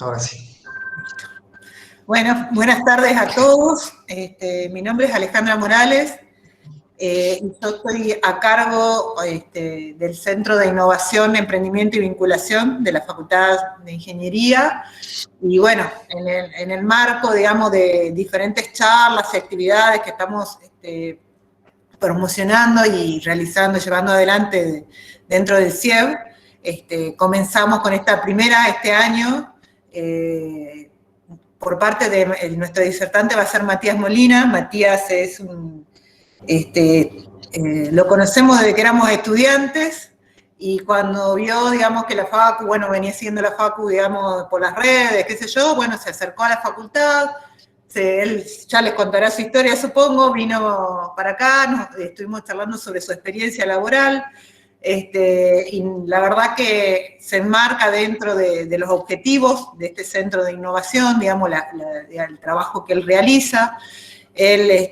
Ahora sí. Bueno, buenas tardes a todos. Mi nombre es Alejandra Morales. Yo estoy a cargo del Centro de Innovación, Emprendimiento y Vinculación de la Facultad de Ingeniería. Y bueno, en el marco, digamos, de diferentes charlas y actividades que estamos promocionando y realizando, llevando adelante dentro del CIEB, comenzamos con esta primera este año. Por parte de nuestro disertante va a ser Matías Molina. Matías es lo conocemos desde que éramos estudiantes y cuando vio, digamos, que la facu, bueno, venía siendo la facu, digamos, por las redes, qué sé yo, bueno, se acercó a la facultad. Él ya les contará su historia, supongo, vino para acá, estuvimos charlando sobre su experiencia laboral. Y la verdad que se enmarca dentro de los objetivos de este centro de innovación, digamos, el trabajo que él realiza. Él es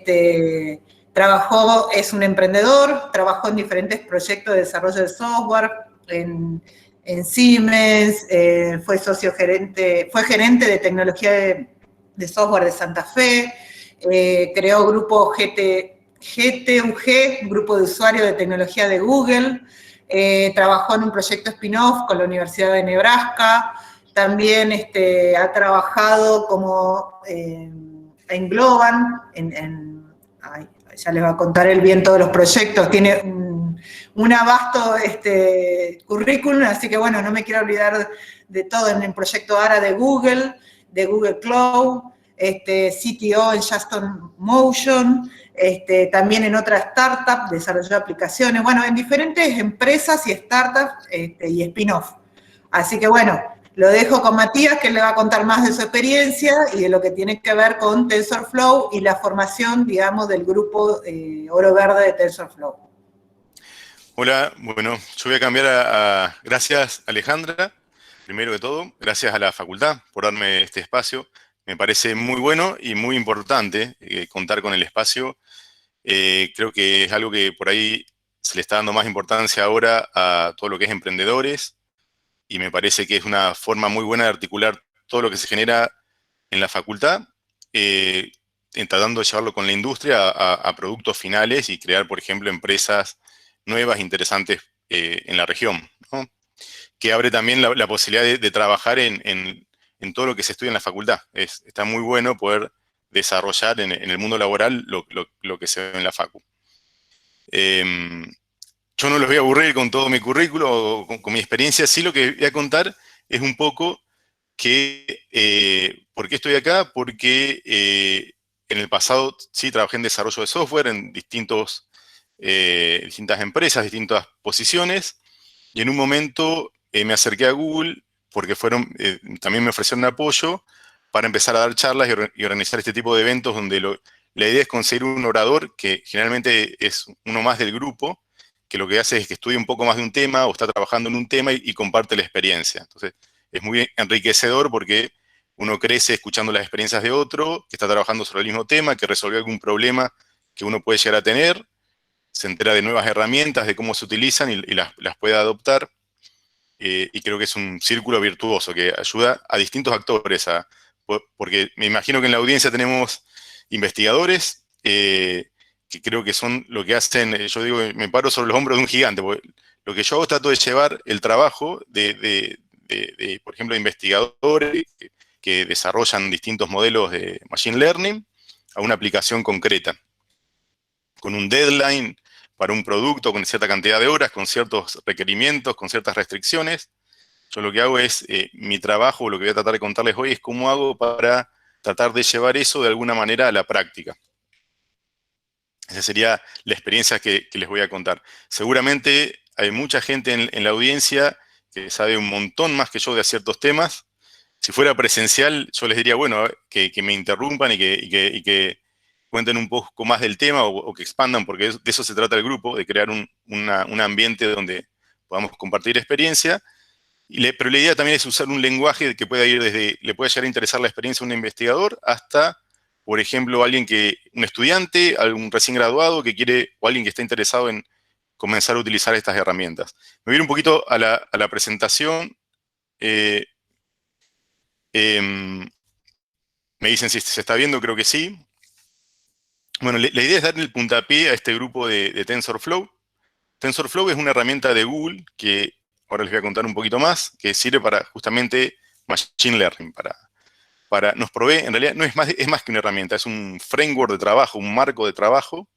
un emprendedor, trabajó en diferentes proyectos de desarrollo de software, en Siemens, fue gerente de tecnología de software de Santa Fe, creó grupo GTUG, grupo de usuarios de tecnología de Google. Trabajó en un proyecto spin-off con la Universidad de Nebraska. También ha trabajado como en Globan, ya les va a contar él bien todos los proyectos. Tiene un vasto currículum, así que bueno, no me quiero olvidar de todo. En el proyecto ARA de Google Cloud, CTO en Justin Motion, también en otra startup, desarrolló aplicaciones, bueno, en diferentes empresas y startups y spin-off. Así que bueno, lo dejo con Matías, que le va a contar más de su experiencia y de lo que tiene que ver con TensorFlow y la formación, digamos, del grupo Oro Verde de TensorFlow. Hola, bueno, yo voy a cambiar Gracias, Alejandra, primero de todo, gracias a la facultad por darme este espacio. Me parece muy bueno y muy importante contar con el espacio. Creo que es algo que por ahí se le está dando más importancia ahora a todo lo que es emprendedores y me parece que es una forma muy buena de articular todo lo que se genera en la facultad, tratando de llevarlo con la industria a productos finales y crear, por ejemplo, empresas nuevas, interesantes en la región, ¿no? Que abre también la posibilidad de trabajar en todo lo que se estudia en la facultad. Está muy bueno poder desarrollar en el mundo laboral lo que se ve en la facu. Yo no los voy a aburrir con todo mi currículo o con mi experiencia, sí lo que voy a contar es un poco ¿por qué estoy acá? Porque en el pasado sí trabajé en desarrollo de software en distintas empresas, distintas posiciones, y en un momento me acerqué a Google porque también me ofrecieron apoyo para empezar a dar charlas y organizar este tipo de eventos donde la idea es conseguir un orador que generalmente es uno más del grupo, que lo que hace es que estudie un poco más de un tema o está trabajando en un tema y comparte la experiencia. Entonces, es muy enriquecedor porque uno crece escuchando las experiencias de otro que está trabajando sobre el mismo tema, que resolvió algún problema que uno puede llegar a tener, se entera de nuevas herramientas, de cómo se utilizan y las puede adoptar. Y creo que es un círculo virtuoso que ayuda a distintos actores, porque me imagino que en la audiencia tenemos investigadores, que creo que son lo que hacen, yo digo, me paro sobre los hombros de un gigante, porque lo que yo hago trato de llevar el trabajo por ejemplo, de investigadores que desarrollan distintos modelos de Machine Learning a una aplicación concreta, con un deadline para un producto, con cierta cantidad de horas, con ciertos requerimientos, con ciertas restricciones. Yo lo que hago es, mi trabajo, lo que voy a tratar de contarles hoy es cómo hago para tratar de llevar eso de alguna manera a la práctica. Esa sería la experiencia que les voy a contar. Seguramente hay mucha gente en la audiencia que sabe un montón más que yo de ciertos temas. Si fuera presencial, yo les diría, bueno, que me interrumpan y que cuenten un poco más del tema o que expandan, porque de eso se trata el grupo, de crear un ambiente donde podamos compartir experiencia. Pero la idea también es usar un lenguaje que pueda ir le pueda llegar a interesar la experiencia de un investigador hasta, por ejemplo, un estudiante, algún recién graduado que quiere, o alguien que está interesado en comenzar a utilizar estas herramientas. Me voy a ir un poquito a la presentación. Me dicen si se está viendo, creo que sí. Bueno, la idea es darle el puntapié a este grupo de TensorFlow. TensorFlow es una herramienta de Google que ahora les voy a contar un poquito más, que sirve para justamente Machine Learning. Nos provee, en realidad no es más que una herramienta, es un framework de trabajo, un marco de trabajo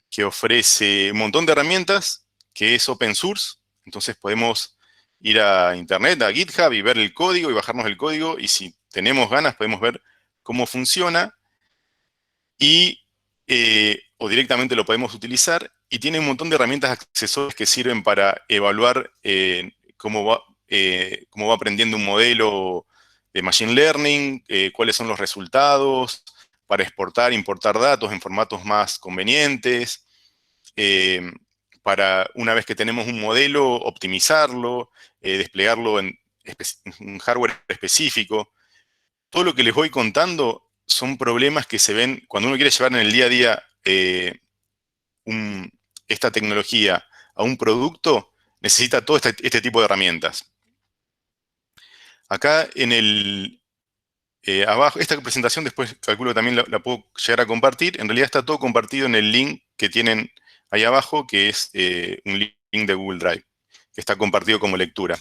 que ofrece un montón de herramientas, que es open source. Entonces podemos ir a internet, a GitHub y ver el código y bajarnos el código, y si tenemos ganas podemos ver cómo funciona o directamente lo podemos utilizar, y tiene un montón de herramientas accesorias que sirven para evaluar cómo va aprendiendo un modelo de Machine Learning, cuáles son los resultados, para exportar e importar datos en formatos más convenientes, para una vez que tenemos un modelo, optimizarlo, desplegarlo en un hardware específico. Todo lo que les voy contando son problemas que se ven cuando uno quiere llevar en el día a día esta tecnología a un producto, necesita todo este tipo de herramientas. Acá en el abajo, esta presentación después calculo también la puedo llegar a compartir. En realidad está todo compartido en el link que tienen ahí abajo, que es un link de Google Drive, que está compartido como lectura.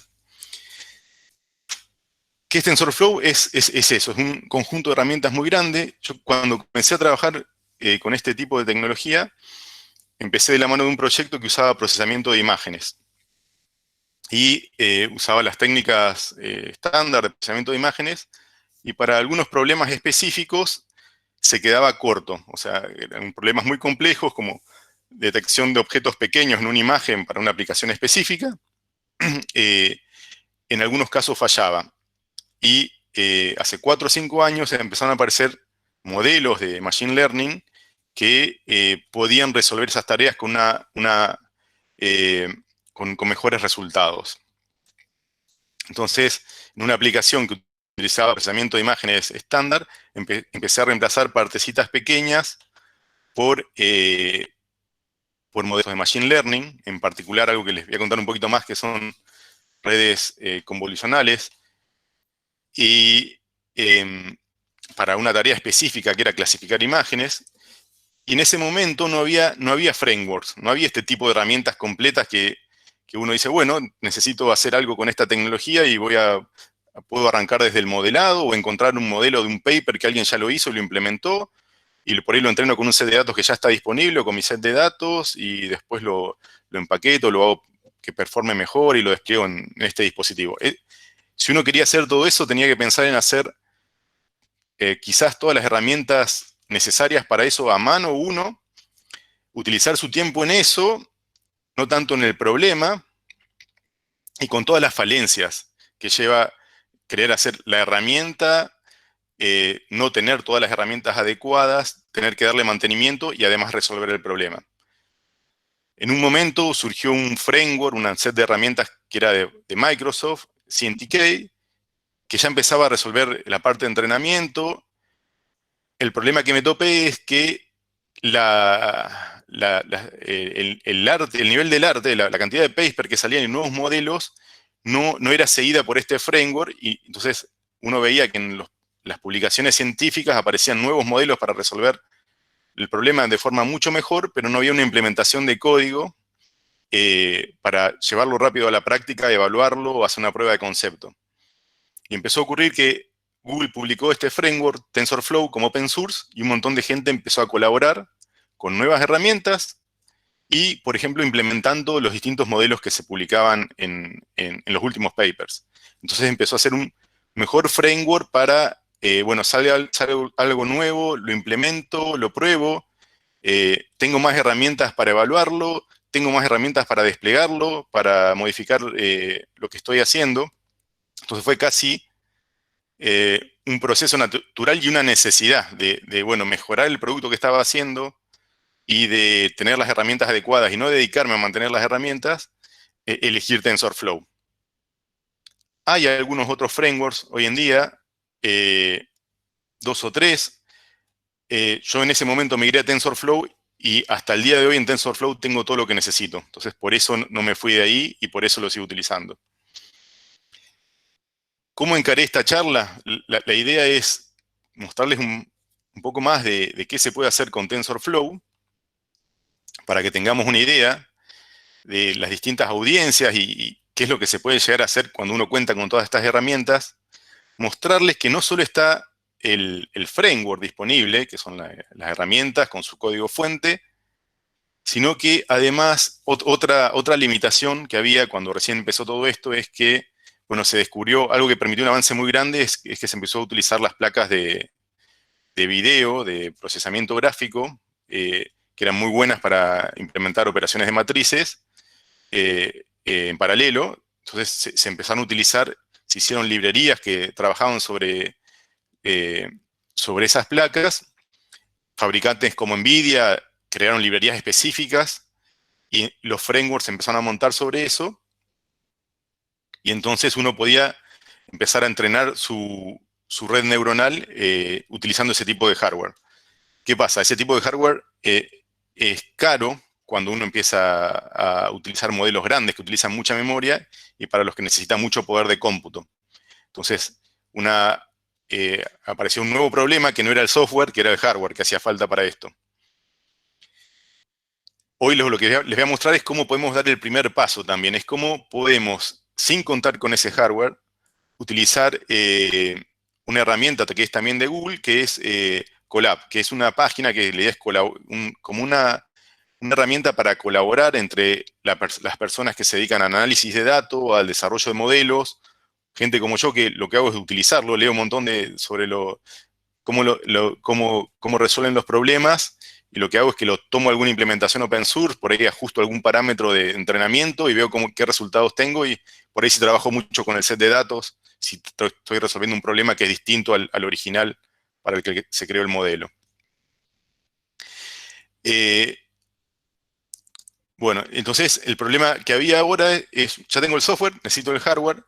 ¿Qué es TensorFlow? Es eso, es un conjunto de herramientas muy grande. Yo cuando comencé a trabajar con este tipo de tecnología, empecé de la mano de un proyecto que usaba procesamiento de imágenes. Y usaba las técnicas estándar de procesamiento de imágenes, y para algunos problemas específicos se quedaba corto. O sea, eran problemas muy complejos como detección de objetos pequeños en una imagen para una aplicación específica. En algunos casos fallaba. Y hace 4 o 5 años empezaron a aparecer modelos de Machine Learning que podían resolver esas tareas con con mejores resultados. Entonces, en una aplicación que utilizaba procesamiento de imágenes estándar, empecé a reemplazar partecitas pequeñas por modelos de Machine Learning, en particular algo que les voy a contar un poquito más, que son redes convolucionales, y para una tarea específica que era clasificar imágenes. Y en ese momento no había frameworks, no había este tipo de herramientas completas que uno dice, bueno, necesito hacer algo con esta tecnología y puedo arrancar desde el modelado o encontrar un modelo de un paper que alguien ya lo hizo y lo implementó, y por ahí lo entreno con un set de datos que ya está disponible o con mi set de datos, y después lo empaqueto, lo hago que performe mejor y lo despliego en este dispositivo. Si uno quería hacer todo eso, tenía que pensar en hacer quizás todas las herramientas necesarias para eso a mano uno, utilizar su tiempo en eso, no tanto en el problema, y con todas las falencias que lleva querer hacer la herramienta, no tener todas las herramientas adecuadas, tener que darle mantenimiento y además resolver el problema. En un momento surgió un framework, una set de herramientas que era de Microsoft, CNTK, que ya empezaba a resolver la parte de entrenamiento. El problema que me topé es que el nivel del arte, la cantidad de paper que salían en nuevos modelos, no era seguida por este framework, y entonces uno veía que en las publicaciones científicas aparecían nuevos modelos para resolver el problema de forma mucho mejor, pero no había una implementación de código para llevarlo rápido a la práctica, evaluarlo o hacer una prueba de concepto. Y empezó a ocurrir que Google publicó este framework, TensorFlow, como open source, y un montón de gente empezó a colaborar con nuevas herramientas y, por ejemplo, implementando los distintos modelos que se publicaban en los últimos papers. Entonces empezó a ser un mejor framework para, bueno, sale algo nuevo, lo implemento, lo pruebo, tengo más herramientas para evaluarlo, tengo más herramientas para desplegarlo, para modificar lo que estoy haciendo. Entonces fue casi un proceso natural y una necesidad de, bueno, mejorar el producto que estaba haciendo y de tener las herramientas adecuadas y no dedicarme a mantener las herramientas, elegir TensorFlow. Hay algunos otros frameworks hoy en día, 2 o 3. Yo en ese momento migré a TensorFlow y hasta el día de hoy en TensorFlow tengo todo lo que necesito. Entonces por eso no me fui de ahí y por eso lo sigo utilizando. ¿Cómo encaré esta charla? La idea es mostrarles un poco más de qué se puede hacer con TensorFlow, para que tengamos una idea de las distintas audiencias y qué es lo que se puede llegar a hacer cuando uno cuenta con todas estas herramientas. Mostrarles que no solo está el framework disponible, que son las herramientas con su código fuente, sino que además otra limitación que había cuando recién empezó todo esto es que, bueno, se descubrió algo que permitió un avance muy grande, es que se empezó a utilizar las placas de video, de procesamiento gráfico, que eran muy buenas para implementar operaciones de matrices en paralelo. Entonces se empezaron a utilizar, se hicieron librerías que trabajaban sobre esas placas. Fabricantes como NVIDIA crearon librerías específicas y los frameworks empezaron a montar sobre eso. Y entonces uno podía empezar a entrenar su red neuronal utilizando ese tipo de hardware. ¿Qué pasa? Ese tipo de hardware es caro cuando uno empieza a utilizar modelos grandes que utilizan mucha memoria y para los que necesitan mucho poder de cómputo. Entonces, apareció un nuevo problema que no era el software, que era el hardware que hacía falta para esto. Hoy lo que les voy a mostrar es cómo podemos dar el primer paso también. Es cómo podemos, sin contar con ese hardware, utilizar una herramienta que es también de Google, que es Colab, que es una página que la idea es como una herramienta para colaborar entre las personas que se dedican al análisis de datos, al desarrollo de modelos, gente como yo que lo que hago es utilizarlo, leo un montón sobre cómo resuelven los problemas, y lo que hago es que lo tomo alguna implementación open source, por ahí ajusto algún parámetro de entrenamiento y veo qué resultados tengo, y por ahí si trabajo mucho con el set de datos, si estoy resolviendo un problema que es distinto al original para el que se creó el modelo. Bueno, entonces el problema que había ahora es, ya tengo el software, necesito el hardware.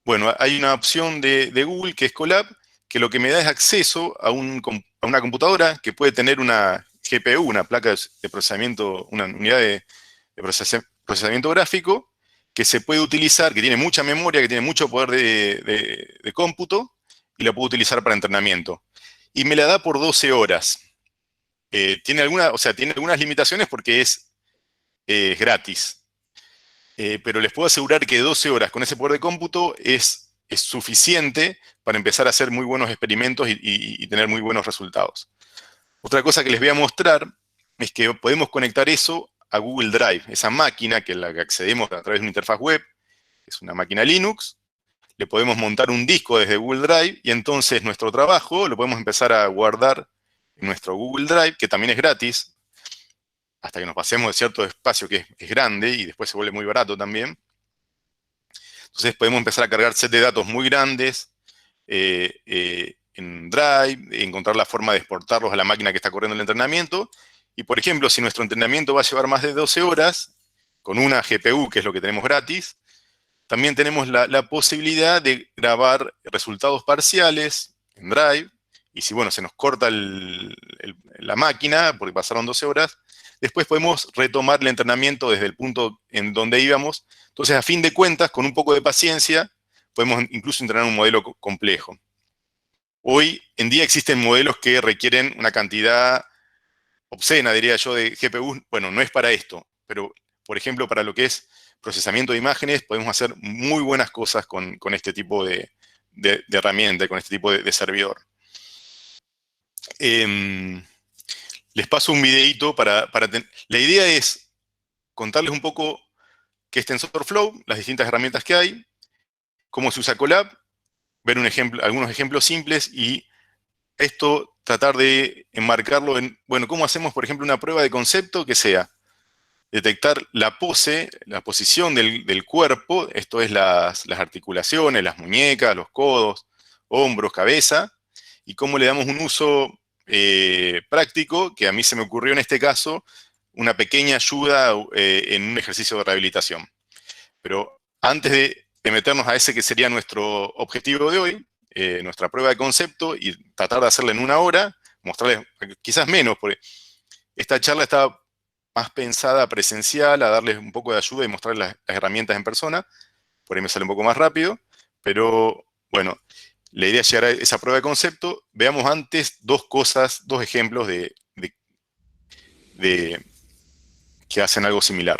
Bueno, hay una opción de Google que es Colab, que lo que me da es acceso a una computadora que puede tener una GPU, una placa de procesamiento, una unidad de procesamiento gráfico, que se puede utilizar, que tiene mucha memoria, que tiene mucho poder de cómputo, y la puedo utilizar para entrenamiento. Y me la da por 12 horas. Tiene algunas limitaciones porque es gratis. Pero les puedo asegurar que 12 horas con ese poder de cómputo es suficiente para empezar a hacer muy buenos experimentos y tener muy buenos resultados. Otra cosa que les voy a mostrar es que podemos conectar eso a Google Drive, esa máquina que la que accedemos a través de una interfaz web, es una máquina Linux. Le podemos montar un disco desde Google Drive y entonces nuestro trabajo lo podemos empezar a guardar en nuestro Google Drive, que también es gratis, hasta que nos pasemos de cierto espacio que es grande y después se vuelve muy barato también. Entonces podemos empezar a cargar set de datos muy grandes en Drive, encontrar la forma de exportarlos a la máquina que está corriendo el entrenamiento. Y por ejemplo, si nuestro entrenamiento va a llevar más de 12 horas, con una GPU, que es lo que tenemos gratis, también tenemos la posibilidad de grabar resultados parciales en Drive. Y si, bueno, se nos corta la máquina, porque pasaron 12 horas, después podemos retomar el entrenamiento desde el punto en donde íbamos. Entonces, a fin de cuentas, con un poco de paciencia, podemos incluso entrenar un modelo complejo. Hoy en día existen modelos que requieren una cantidad obscena, diría yo, de GPU. Bueno, no es para esto, pero, por ejemplo, para lo que es procesamiento de imágenes, podemos hacer muy buenas cosas con este tipo de herramienta, con este tipo de servidor. Les paso un videito la idea es contarles un poco qué es TensorFlow, las distintas herramientas que hay, cómo se usa Colab, ver algunos ejemplos simples y esto tratar de enmarcarlo en, bueno, ¿cómo hacemos, por ejemplo, una prueba de concepto que sea detectar la posición del cuerpo, esto es las articulaciones, las muñecas, los codos, hombros, cabeza, y cómo le damos un uso práctico, que a mí se me ocurrió en este caso, una pequeña ayuda en un ejercicio de rehabilitación. Pero antes de meternos a ese que sería nuestro objetivo de hoy, nuestra prueba de concepto, y tratar de hacerla en 1 hora, mostrarles, quizás menos, porque esta charla está más pensada presencial, a darles un poco de ayuda y mostrarles las herramientas en persona, por ahí me sale un poco más rápido, pero Bueno, la idea es llegar a esa prueba de concepto. Veamos antes dos ejemplos de que hacen algo similar.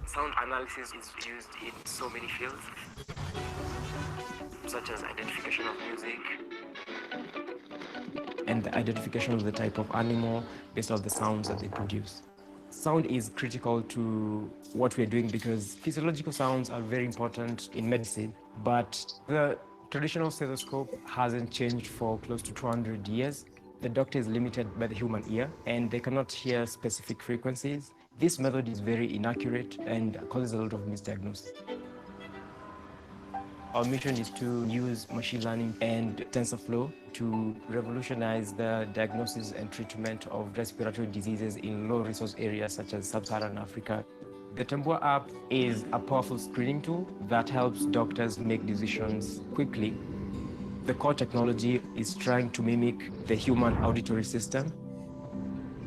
Sound analysis is used in so many fields, such as identification of music, and the identification of the type of animal based on the sounds that they produce. Sound is critical to what we're doing because physiological sounds are very important in medicine, but the traditional stethoscope hasn't changed for close to 200 years. The doctor is limited by the human ear and they cannot hear specific frequencies. This method is very inaccurate and causes a lot of misdiagnosis. Our mission is to use machine learning and TensorFlow to revolutionize the diagnosis and treatment of respiratory diseases in low-resource areas such as sub-Saharan Africa. The Tambua app is a powerful screening tool that helps doctors make decisions quickly. The core technology is trying to mimic the human auditory system.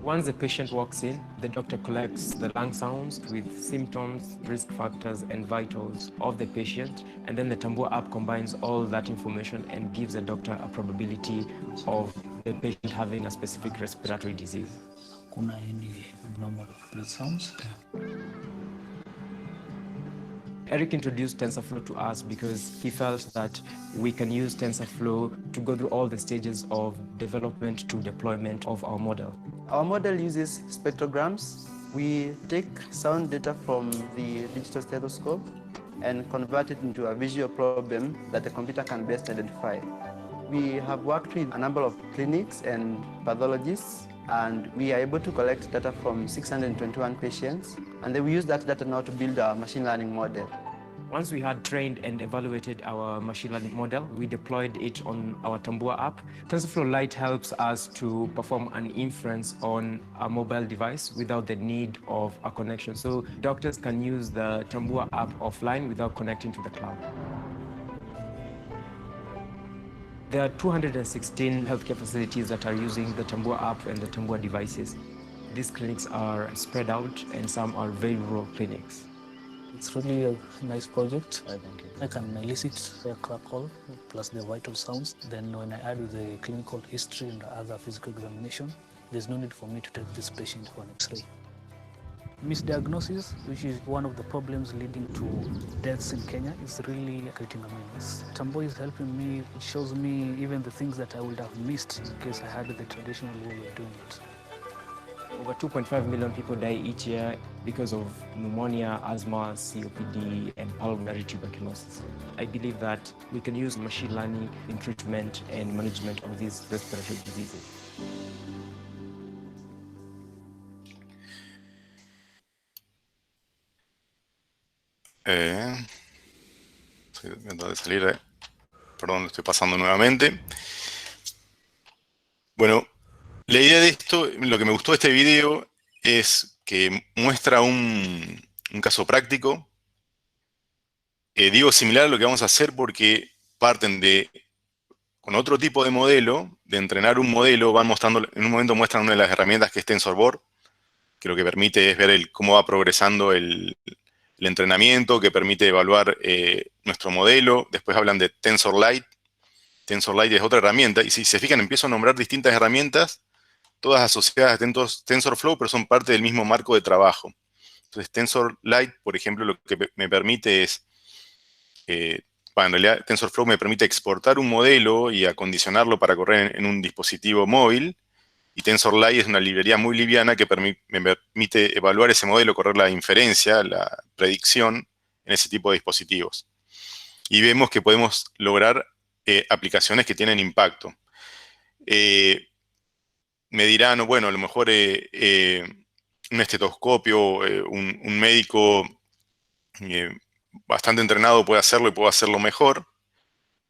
Once the patient walks in, the doctor collects the lung sounds with symptoms, risk factors, and vitals of the patient, and then the Tambua app combines all that information and gives the doctor a probability of the patient having a specific respiratory disease. Kuna any abnormal breath sounds? Eric introduced TensorFlow to us because he felt that we can use TensorFlow to go through all the stages of development to deployment of our model. Our model uses spectrograms. We take sound data from the digital stethoscope and convert it into a visual problem that the computer can best identify. We have worked with a number of clinics and pathologists, and we are able to collect data from 621 patients, and then we use that data now to build our machine learning model. Once we had trained and evaluated our machine learning model, we deployed it on our Tambua app. TensorFlow Lite helps us to perform an inference on a mobile device without the need of a connection. So doctors can use the Tambua app offline without connecting to the cloud. There are 216 healthcare facilities that are using the Tambua app and the Tambua devices. These clinics are spread out and some are very rural clinics. It's really a nice project. I can elicit a crackle plus the vital sounds. Then when I add with the clinical history and other physical examination, there's no need for me to take this patient for an X-ray. Misdiagnosis, which is one of the problems leading to deaths in Kenya, is really creating a menace. Tambua is helping me. It shows me even the things that I would have missed in case I had the traditional way of doing it. Over 2.5 million people die each year because of pneumonia, asthma, COPD, and pulmonary tuberculosis. I believe that we can use machine learning in treatment and management of these respiratory diseases. Estoy tratando de salir perdón, lo estoy pasando nuevamente. Bueno, la idea de esto, lo que me gustó de este video es que muestra un caso práctico. Digo similar a lo que vamos a hacer porque parten con otro tipo de modelo, de entrenar un modelo, van mostrando, en un momento muestran una de las herramientas que es TensorBoard, que lo que permite es ver cómo va progresando el entrenamiento, que permite evaluar nuestro modelo. Después hablan de TensorLite. TensorLite es otra herramienta, y si se fijan empiezo a nombrar distintas herramientas, todas asociadas a TensorFlow, pero son parte del mismo marco de trabajo. Entonces TensorLite, por ejemplo, lo que me permite es, en realidad TensorFlow me permite exportar un modelo y acondicionarlo para correr en un dispositivo móvil, y TensorLite es una librería muy liviana que me permite evaluar ese modelo, correr la inferencia, la predicción en ese tipo de dispositivos. Y vemos que podemos lograr aplicaciones que tienen impacto. Me dirán, bueno, a lo mejor un estetoscopio, un médico bastante entrenado puede hacerlo y puede hacerlo mejor.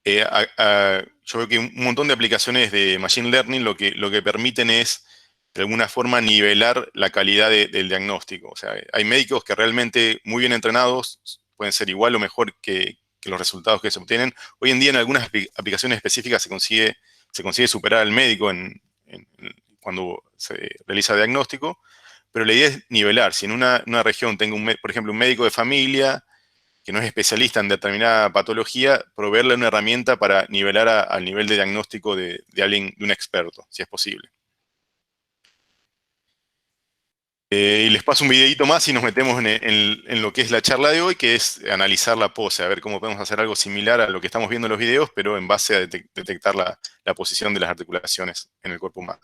Yo veo que un montón de aplicaciones de Machine Learning lo que permiten es, de alguna forma, nivelar la calidad del diagnóstico. O sea, hay médicos que realmente muy bien entrenados pueden ser igual o mejor que los resultados que se obtienen. Hoy en día en algunas aplicaciones específicas se consigue superar al médico en cuando se realiza diagnóstico, pero la idea es nivelar. Si en una región tengo, por ejemplo, un médico de familia que no es especialista en determinada patología, proveerle una herramienta para nivelar al nivel de diagnóstico de alguien, de un experto, si es posible. Y les paso un videito más y nos metemos en lo que es la charla de hoy, que es analizar la pose, a ver cómo podemos hacer algo similar a lo que estamos viendo en los videos, pero en base a detectar la posición de las articulaciones en el cuerpo humano.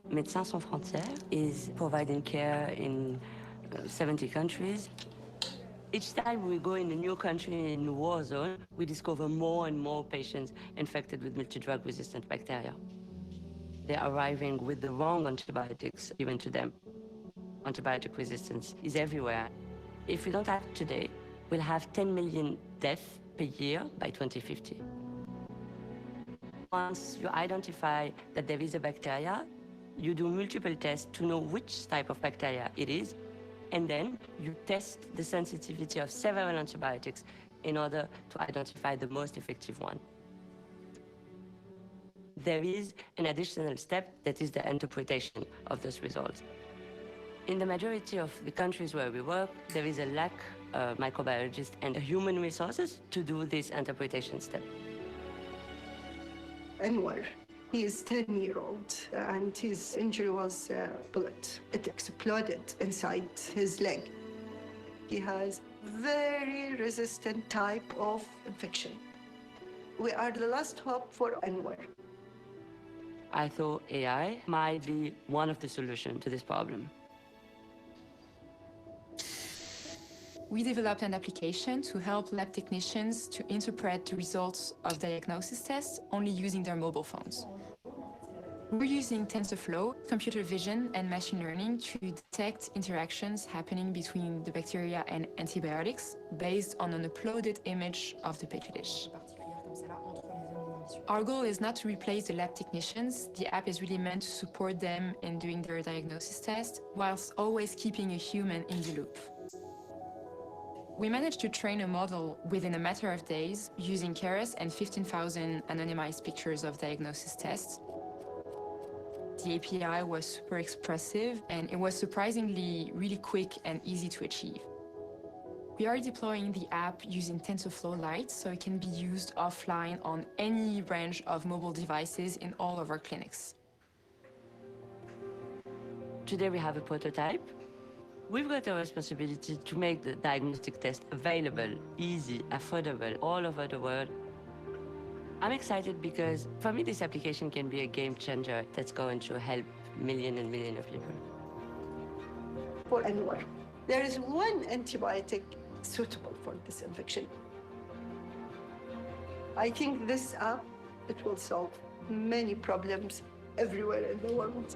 Médecins Sans Frontières is providing care in 70 countries. Each time we go in a new country, in a war zone, we discover more and more patients infected with multi-drug resistant bacteria. They're arriving with the wrong antibiotics given to them. Antibiotic resistance is everywhere. If we don't act today, we'll have 10 million deaths per year by 2050. Once you identify that there is a bacteria, you do multiple tests to know which type of bacteria it is, and then you test the sensitivity of several antibiotics in order to identify the most effective one. There is an additional step that is the interpretation of those results. In the majority of the countries where we work, there is a lack of microbiologists and human resources to do this interpretation step. Anwar, he is 10-year-old and his injury was a bullet. It exploded inside his leg. He has very resistant type of infection. We are the last hope for Anwar. I thought AI might be one of the solutions to this problem. We developed an application to help lab technicians to interpret the results of diagnosis tests only using their mobile phones. We're using TensorFlow, computer vision, and machine learning to detect interactions happening between the bacteria and antibiotics based on an uploaded image of the petri dish. Our goal is not to replace the lab technicians. The app is really meant to support them in doing their diagnosis test, whilst always keeping a human in the loop. We managed to train a model within a matter of days using Keras and 15,000 anonymized pictures of diagnosis tests. The API was super expressive and it was surprisingly really quick and easy to achieve. We are deploying the app using TensorFlow Lite so it can be used offline on any range of mobile devices in all of our clinics. Today we have a prototype. We've got a responsibility to make the diagnostic test available, easy, affordable, all over the world. I'm excited because for me this application can be a game changer that's going to help millions and millions of people. For Anwar, there is one antibiotic suitable for this infection. I think this app, it will solve many problems everywhere in the world.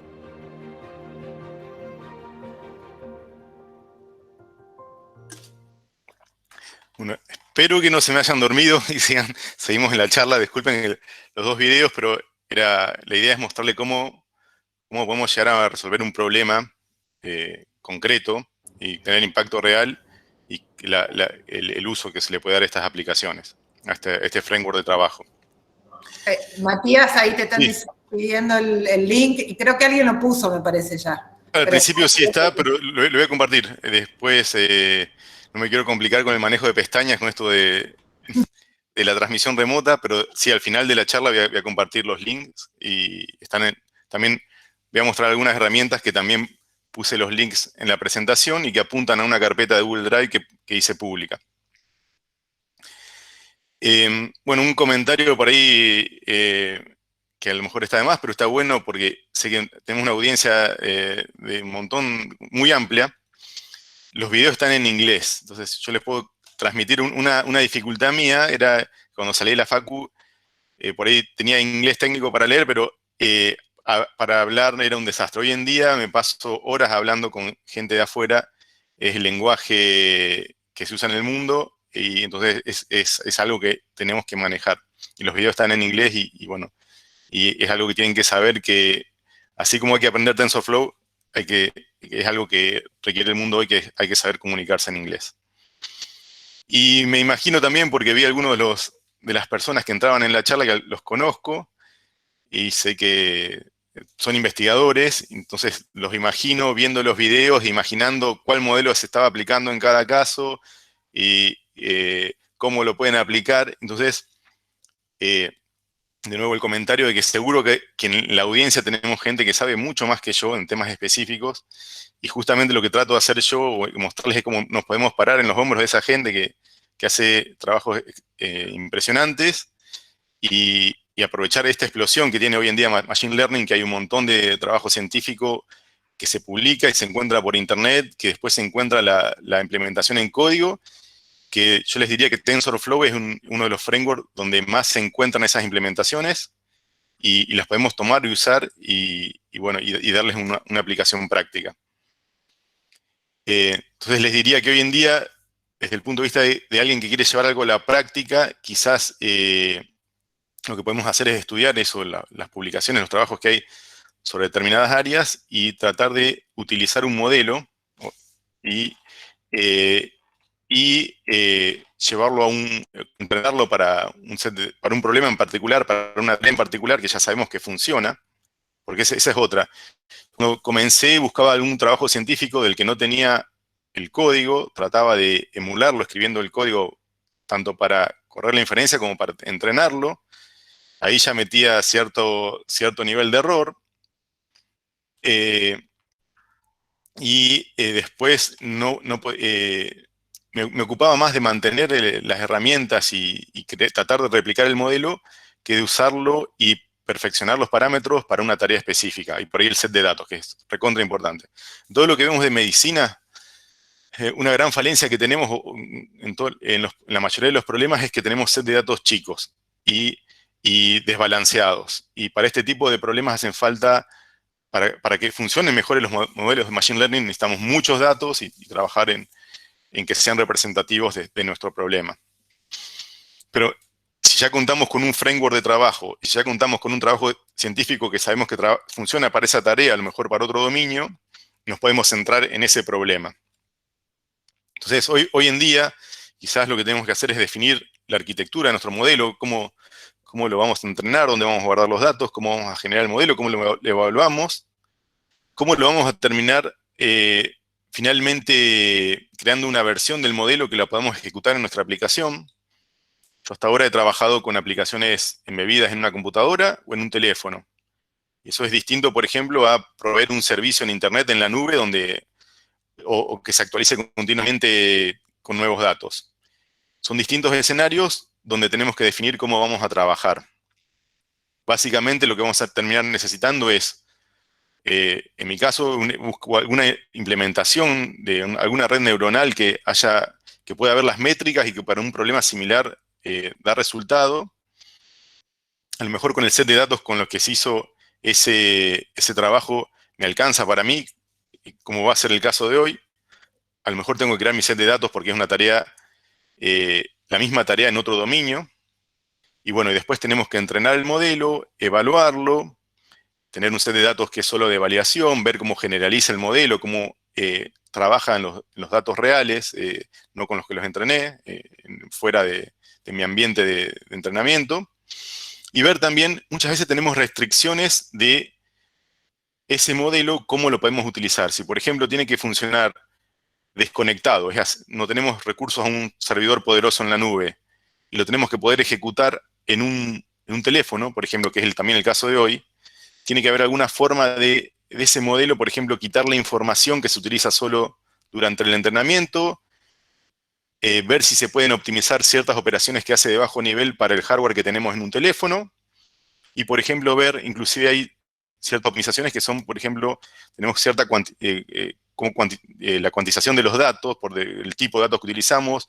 Bueno, espero que no se me hayan dormido y seguimos en la charla. Disculpen los dos videos, pero la idea es mostrarle cómo podemos llegar a resolver un problema concreto y tener impacto real y el uso que se le puede dar a estas aplicaciones, a este framework de trabajo. Matías, ahí te están Sí. pidiendo el link y creo que alguien lo puso, me parece ya. Al principio sí está, pero lo voy a compartir. Después no me quiero complicar con el manejo de pestañas, con esto de la transmisión remota, pero sí, al final de la charla voy a compartir los links y también voy a mostrar algunas herramientas que también puse los links en la presentación y que apuntan a una carpeta de Google Drive que hice pública. Bueno, un comentario por ahí que a lo mejor está de más, pero está bueno porque sé que tenemos una audiencia de un montón, muy amplia. Los videos están en inglés, entonces yo les puedo transmitir una dificultad mía, era cuando salí de la facu, por ahí tenía inglés técnico para leer, pero para hablar era un desastre. Hoy en día me paso horas hablando con gente de afuera, es el lenguaje que se usa en el mundo, y entonces es algo que tenemos que manejar. Y los videos están en inglés y bueno, y es algo que tienen que saber que, así como hay que aprender TensorFlow, es algo que requiere el mundo hoy, que hay que saber comunicarse en inglés. Y me imagino también, porque vi algunos de las personas que entraban en la charla, que los conozco, y sé que son investigadores, entonces los imagino viendo los videos, imaginando cuál modelo se estaba aplicando en cada caso, y cómo lo pueden aplicar. Entonces, de nuevo el comentario de que seguro que en la audiencia tenemos gente que sabe mucho más que yo en temas específicos, y justamente lo que trato de hacer yo, mostrarles es cómo nos podemos parar en los hombros de esa gente que hace trabajos impresionantes, y aprovechar esta explosión que tiene hoy en día Machine Learning, que hay un montón de trabajo científico que se publica y se encuentra por internet, que después se encuentra la implementación en código, que yo les diría que TensorFlow es uno de los frameworks donde más se encuentran esas implementaciones, y las podemos tomar y usar, bueno, y darles una aplicación práctica. Entonces les diría que hoy en día, desde el punto de vista de alguien que quiere llevar algo a la práctica, quizás lo que podemos hacer es estudiar eso, las publicaciones, los trabajos que hay sobre determinadas áreas, y tratar de utilizar un modelo y llevarlo entrenarlo para un problema en particular, para una tarea en particular que ya sabemos que funciona, porque esa es otra. Cuando comencé, buscaba algún trabajo científico del que no tenía el código, trataba de emularlo escribiendo el código tanto para correr la inferencia como para entrenarlo. Ahí ya metía cierto nivel de error. Después me ocupaba más de mantener las herramientas y tratar de replicar el modelo, que de usarlo y perfeccionar los parámetros para una tarea específica. Y por ahí el set de datos, que es recontra importante. Todo lo que vemos de medicina, una gran falencia que tenemos en la mayoría de los problemas es que tenemos set de datos chicos y desbalanceados. Y para este tipo de problemas hacen falta, para que funcionen mejor los modelos de Machine Learning, necesitamos muchos datos y trabajar en que sean representativos de nuestro problema. Pero si ya contamos con un framework de trabajo, y si ya contamos con un trabajo científico que sabemos que funciona para esa tarea, a lo mejor para otro dominio, nos podemos centrar en ese problema. Entonces, hoy en día, quizás lo que tenemos que hacer es definir la arquitectura de nuestro modelo, cómo lo vamos a entrenar, dónde vamos a guardar los datos, cómo vamos a generar el modelo, cómo lo evaluamos, cómo lo vamos a terminar finalmente creando una versión del modelo que la podamos ejecutar en nuestra aplicación. Yo hasta ahora he trabajado con aplicaciones embebidas en una computadora o en un teléfono. Y eso es distinto, por ejemplo, a proveer un servicio en Internet en la nube o que se actualice continuamente con nuevos datos. Son distintos escenarios donde tenemos que definir cómo vamos a trabajar. Básicamente lo que vamos a terminar necesitando es, en mi caso, busco alguna implementación de alguna red neuronal que pueda ver las métricas y que para un problema similar da resultado. A lo mejor con el set de datos con los que se hizo ese trabajo me alcanza para mí, como va a ser el caso de hoy. A lo mejor tengo que crear mi set de datos porque es una tarea, la misma tarea en otro dominio. Y bueno, y después tenemos que entrenar el modelo, evaluarlo, tener un set de datos que es solo de validación, ver cómo generaliza el modelo, cómo trabajan los datos reales, no con los que los entrené, fuera de mi ambiente de entrenamiento. Y ver también, muchas veces tenemos restricciones de ese modelo, cómo lo podemos utilizar. Si, por ejemplo, tiene que funcionar desconectado, no tenemos recursos a un servidor poderoso en la nube, y lo tenemos que poder ejecutar en un teléfono, por ejemplo, que es también el caso de hoy, tiene que haber alguna forma de ese modelo, por ejemplo, quitar la información que se utiliza solo durante el entrenamiento, ver si se pueden optimizar ciertas operaciones que hace de bajo nivel para el hardware que tenemos en un teléfono, y por ejemplo ver, inclusive hay ciertas optimizaciones que son, por ejemplo, tenemos cierta la cuantización de los datos, por el tipo de datos que utilizamos.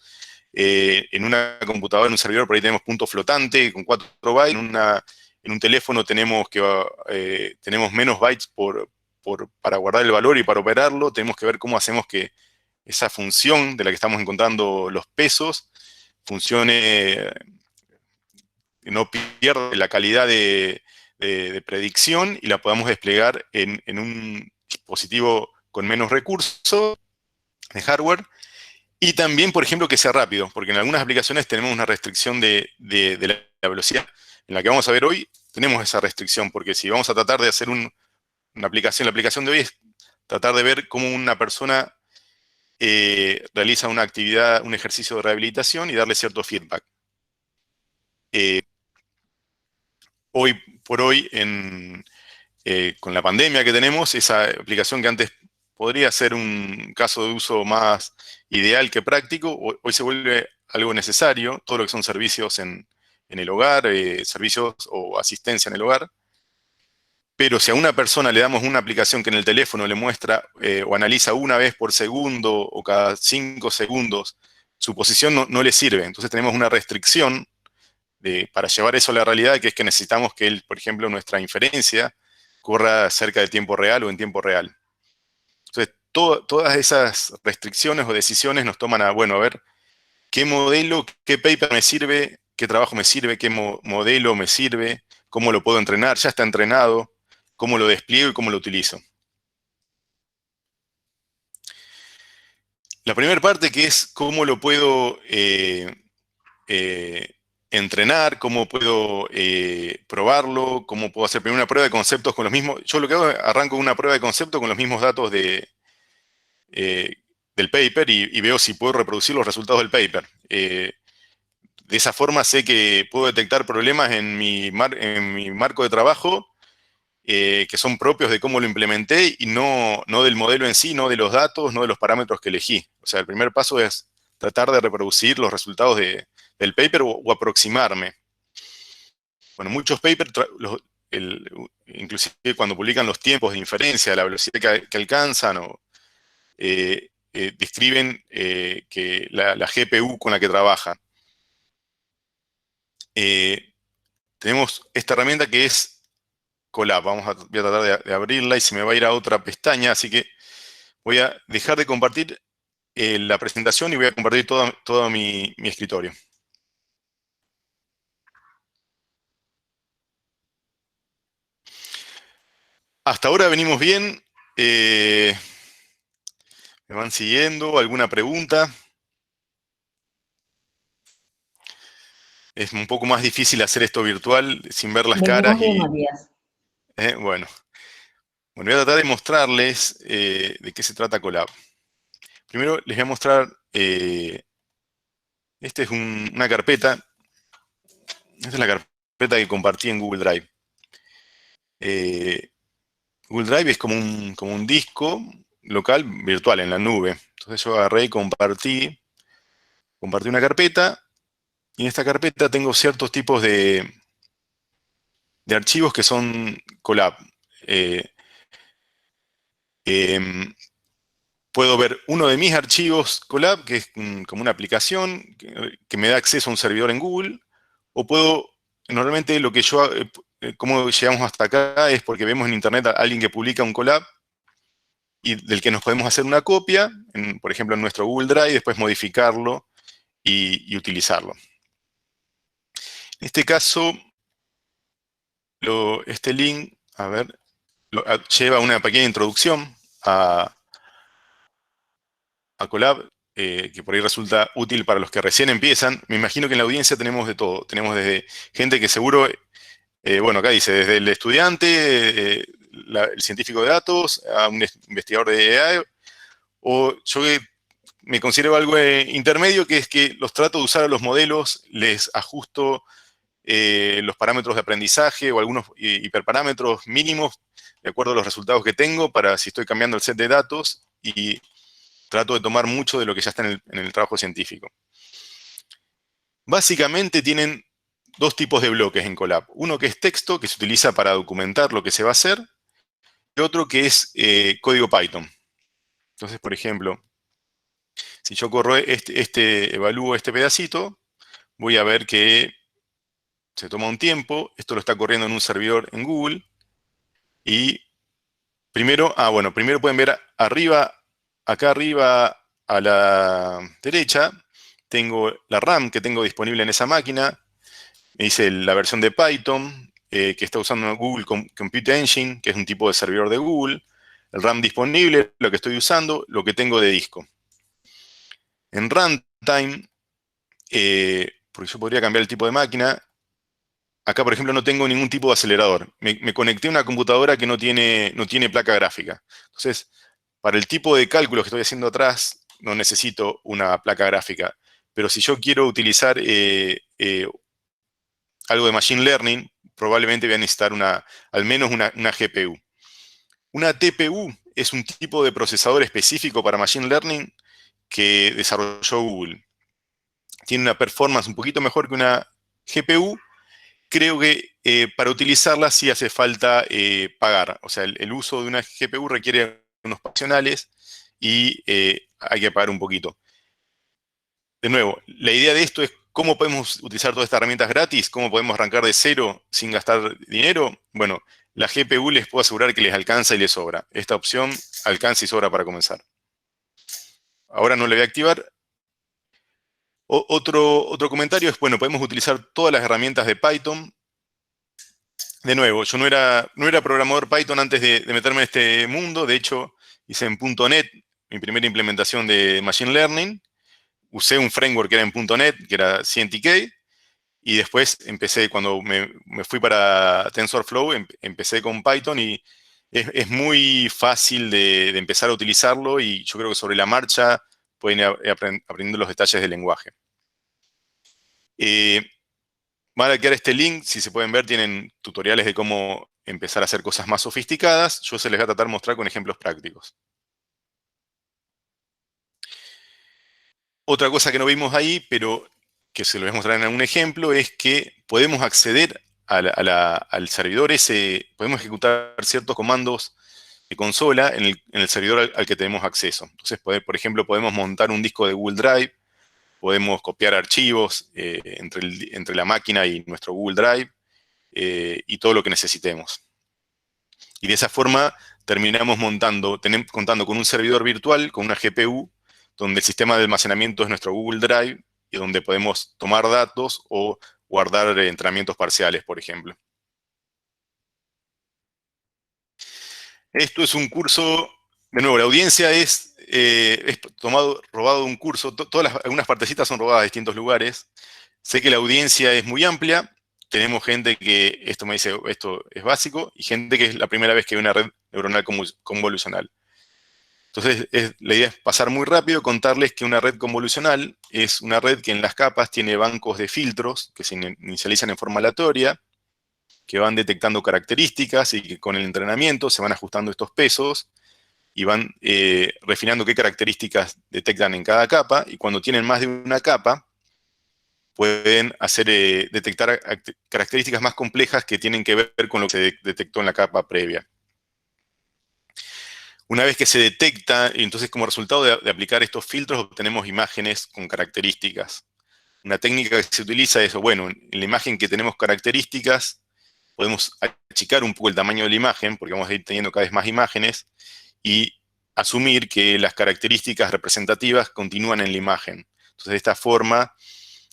En una computadora, en un servidor, por ahí tenemos punto flotante con 4 bytes, en un teléfono tenemos menos bytes para guardar el valor y para operarlo. Tenemos que ver cómo hacemos que esa función de la que estamos encontrando los pesos funcione, no pierda la calidad de predicción, y la podamos desplegar en un dispositivo con menos recursos de hardware, Y también, por ejemplo, que sea rápido, porque en algunas aplicaciones tenemos una restricción de la velocidad. En la que vamos a ver hoy, tenemos esa restricción, porque si vamos a tratar de hacer una aplicación, la aplicación de hoy es tratar de ver cómo una persona realiza una actividad, un ejercicio de rehabilitación y darle cierto feedback. Hoy por hoy, con la pandemia que tenemos, esa aplicación que antes podría ser un caso de uso más ideal que práctico, hoy se vuelve algo necesario, todo lo que son servicios en el hogar, servicios o asistencia en el hogar. Pero si a una persona le damos una aplicación que en el teléfono le muestra o analiza una vez por segundo o cada 5 segundos, su posición no le sirve. Entonces tenemos una restricción para llevar eso a la realidad, que es que necesitamos que, por ejemplo, nuestra inferencia corra cerca de tiempo real o en tiempo real. Entonces, todas esas restricciones o decisiones nos toman a ver qué modelo, qué paper me sirve, qué trabajo me sirve, qué modelo me sirve, cómo lo puedo entrenar, ya está entrenado, cómo lo despliego y cómo lo utilizo. La primera parte, que es cómo lo puedo entrenar, cómo puedo probarlo, cómo puedo hacer primero una prueba de conceptos con los mismos. Yo lo que hago es arranco una prueba de concepto con los mismos datos del paper y veo si puedo reproducir los resultados del paper. De esa forma sé que puedo detectar problemas en mi marco de trabajo que son propios de cómo lo implementé y no del modelo en sí, no de los datos, no de los parámetros que elegí. O sea, el primer paso es tratar de reproducir los resultados del paper o aproximarme. Bueno, muchos papers, inclusive cuando publican los tiempos de inferencia, la velocidad que alcanzan, describen que la GPU con la que trabajan. Tenemos esta herramienta que es Colab. Voy a tratar de abrirla y se me va a ir a otra pestaña, así que voy a dejar de compartir la presentación y voy a compartir todo mi escritorio. Hasta ahora venimos bien. ¿Me van siguiendo? ¿Alguna pregunta? Es un poco más difícil hacer esto virtual sin ver las caras. Bien, Matías. Bueno, voy a tratar de mostrarles de qué se trata Colab. Primero les voy a mostrar, esta es una carpeta. Esta es la carpeta que compartí en Google Drive. Google Drive es como un disco local virtual en la nube. Entonces yo agarré y compartí una carpeta, y en esta carpeta tengo ciertos tipos de archivos que son Colab. Puedo ver uno de mis archivos Colab, que es como una aplicación que me da acceso a un servidor en Google, o puedo, normalmente lo que yo, cómo llegamos hasta acá es porque vemos en internet a alguien que publica un Colab y del que nos podemos hacer una copia, por ejemplo en nuestro Google Drive, y después modificarlo y utilizarlo. En este caso, este link, a ver, lleva una pequeña introducción a Colab, que por ahí resulta útil para los que recién empiezan. Me imagino que en la audiencia tenemos de todo. Tenemos desde gente que seguro, bueno, acá dice, desde el estudiante, el científico de datos, a un investigador de AI, o yo me considero algo intermedio, que es que los trato de usar a los modelos, les ajusto los parámetros de aprendizaje o algunos hiperparámetros mínimos de acuerdo a los resultados que tengo para si estoy cambiando el set de datos, y trato de tomar mucho de lo que ya está en el trabajo científico. Básicamente tienen dos tipos de bloques en Colab. Uno que es texto, que se utiliza para documentar lo que se va a hacer, y otro que es código Python. Entonces, por ejemplo, si yo evalúo este pedacito, voy a ver que se toma un tiempo. Esto lo está corriendo en un servidor en Google. Y primero pueden ver acá arriba a la derecha, tengo la RAM que tengo disponible en esa máquina. Me dice la versión de Python que está usando Google Compute Engine, que es un tipo de servidor de Google. El RAM disponible, lo que estoy usando, lo que tengo de disco. En runtime, porque yo podría cambiar el tipo de máquina, acá, por ejemplo, no tengo ningún tipo de acelerador. Me conecté a una computadora que no tiene placa gráfica. Entonces, para el tipo de cálculos que estoy haciendo atrás, no necesito una placa gráfica. Pero si yo quiero utilizar algo de Machine Learning, probablemente voy a necesitar al menos una GPU. Una TPU es un tipo de procesador específico para Machine Learning que desarrolló Google. Tiene una performance un poquito mejor que una GPU. Creo que para utilizarla sí hace falta pagar. O sea, el uso de una GPU requiere unos opcionales y hay que pagar un poquito. De nuevo, la idea de esto es cómo podemos utilizar todas estas herramientas gratis, cómo podemos arrancar de cero sin gastar dinero. Bueno, la GPU les puedo asegurar que les alcanza y les sobra. Esta opción alcanza y sobra para comenzar. Ahora no le voy a activar. Otro comentario es, bueno, podemos utilizar todas las herramientas de Python. De nuevo, yo no era programador Python antes de meterme en este mundo. De hecho, hice en .NET mi primera implementación de Machine Learning. Usé un framework que era en .NET, que era CNTK. Y después empecé, cuando me fui para TensorFlow, empecé con Python y es muy fácil de empezar a utilizarlo y yo creo que sobre la marcha pueden ir aprendiendo los detalles del lenguaje. Van a quedar este link, si se pueden ver, tienen tutoriales de cómo empezar a hacer cosas más sofisticadas. Yo se les voy a tratar de mostrar con ejemplos prácticos. Otra cosa que no vimos ahí, pero que se lo voy a mostrar en un ejemplo, es que podemos acceder al servidor ese, podemos ejecutar ciertos comandos de consola en el servidor al que tenemos acceso. Entonces, por ejemplo, podemos montar un disco de Google Drive, podemos copiar archivos entre la máquina y nuestro Google Drive, y todo lo que necesitemos. Y de esa forma terminamos contando con un servidor virtual, con una GPU, donde el sistema de almacenamiento es nuestro Google Drive, y donde podemos tomar datos o guardar entrenamientos parciales, por ejemplo. Esto es un curso, de nuevo, la audiencia es robado de un curso, algunas partecitas son robadas de distintos lugares. Sé que la audiencia es muy amplia, tenemos gente que esto me dice, esto es básico, y gente que es la primera vez que ve una red neuronal convolucional. Entonces, la idea es pasar muy rápido, contarles que una red convolucional es una red que en las capas tiene bancos de filtros que se inicializan en forma aleatoria, que van detectando características y que con el entrenamiento se van ajustando estos pesos y van refinando qué características detectan en cada capa, y cuando tienen más de una capa, pueden detectar características más complejas que tienen que ver con lo que se detectó en la capa previa. Una vez que se detecta, entonces como resultado de aplicar estos filtros, obtenemos imágenes con características. Una técnica que se utiliza es, bueno, en la imagen que tenemos características, podemos achicar un poco el tamaño de la imagen, porque vamos a ir teniendo cada vez más imágenes, y asumir que las características representativas continúan en la imagen. Entonces, de esta forma,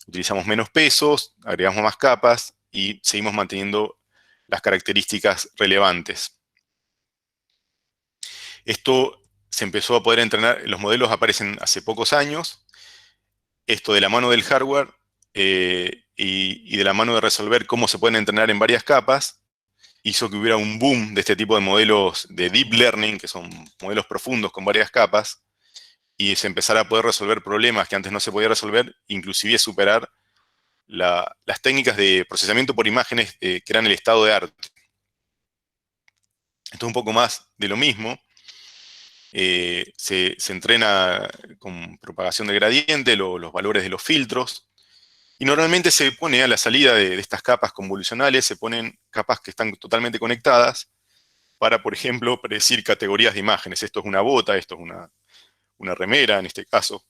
utilizamos menos pesos, agregamos más capas, y seguimos manteniendo las características relevantes. Esto se empezó a poder entrenar, los modelos aparecen hace pocos años, esto de la mano del hardware y de la mano de resolver cómo se pueden entrenar en varias capas, hizo que hubiera un boom de este tipo de modelos de deep learning, que son modelos profundos con varias capas, y se empezara a poder resolver problemas que antes no se podía resolver, inclusive superar las técnicas de procesamiento por imágenes que eran el estado de arte. Esto es un poco más de lo mismo. Se entrena con propagación de gradiente, los valores de los filtros, y normalmente se pone a la salida de estas capas convolucionales, se ponen capas que están totalmente conectadas para, por ejemplo, predecir categorías de imágenes. Esto es una bota, esto es una remera, en este caso.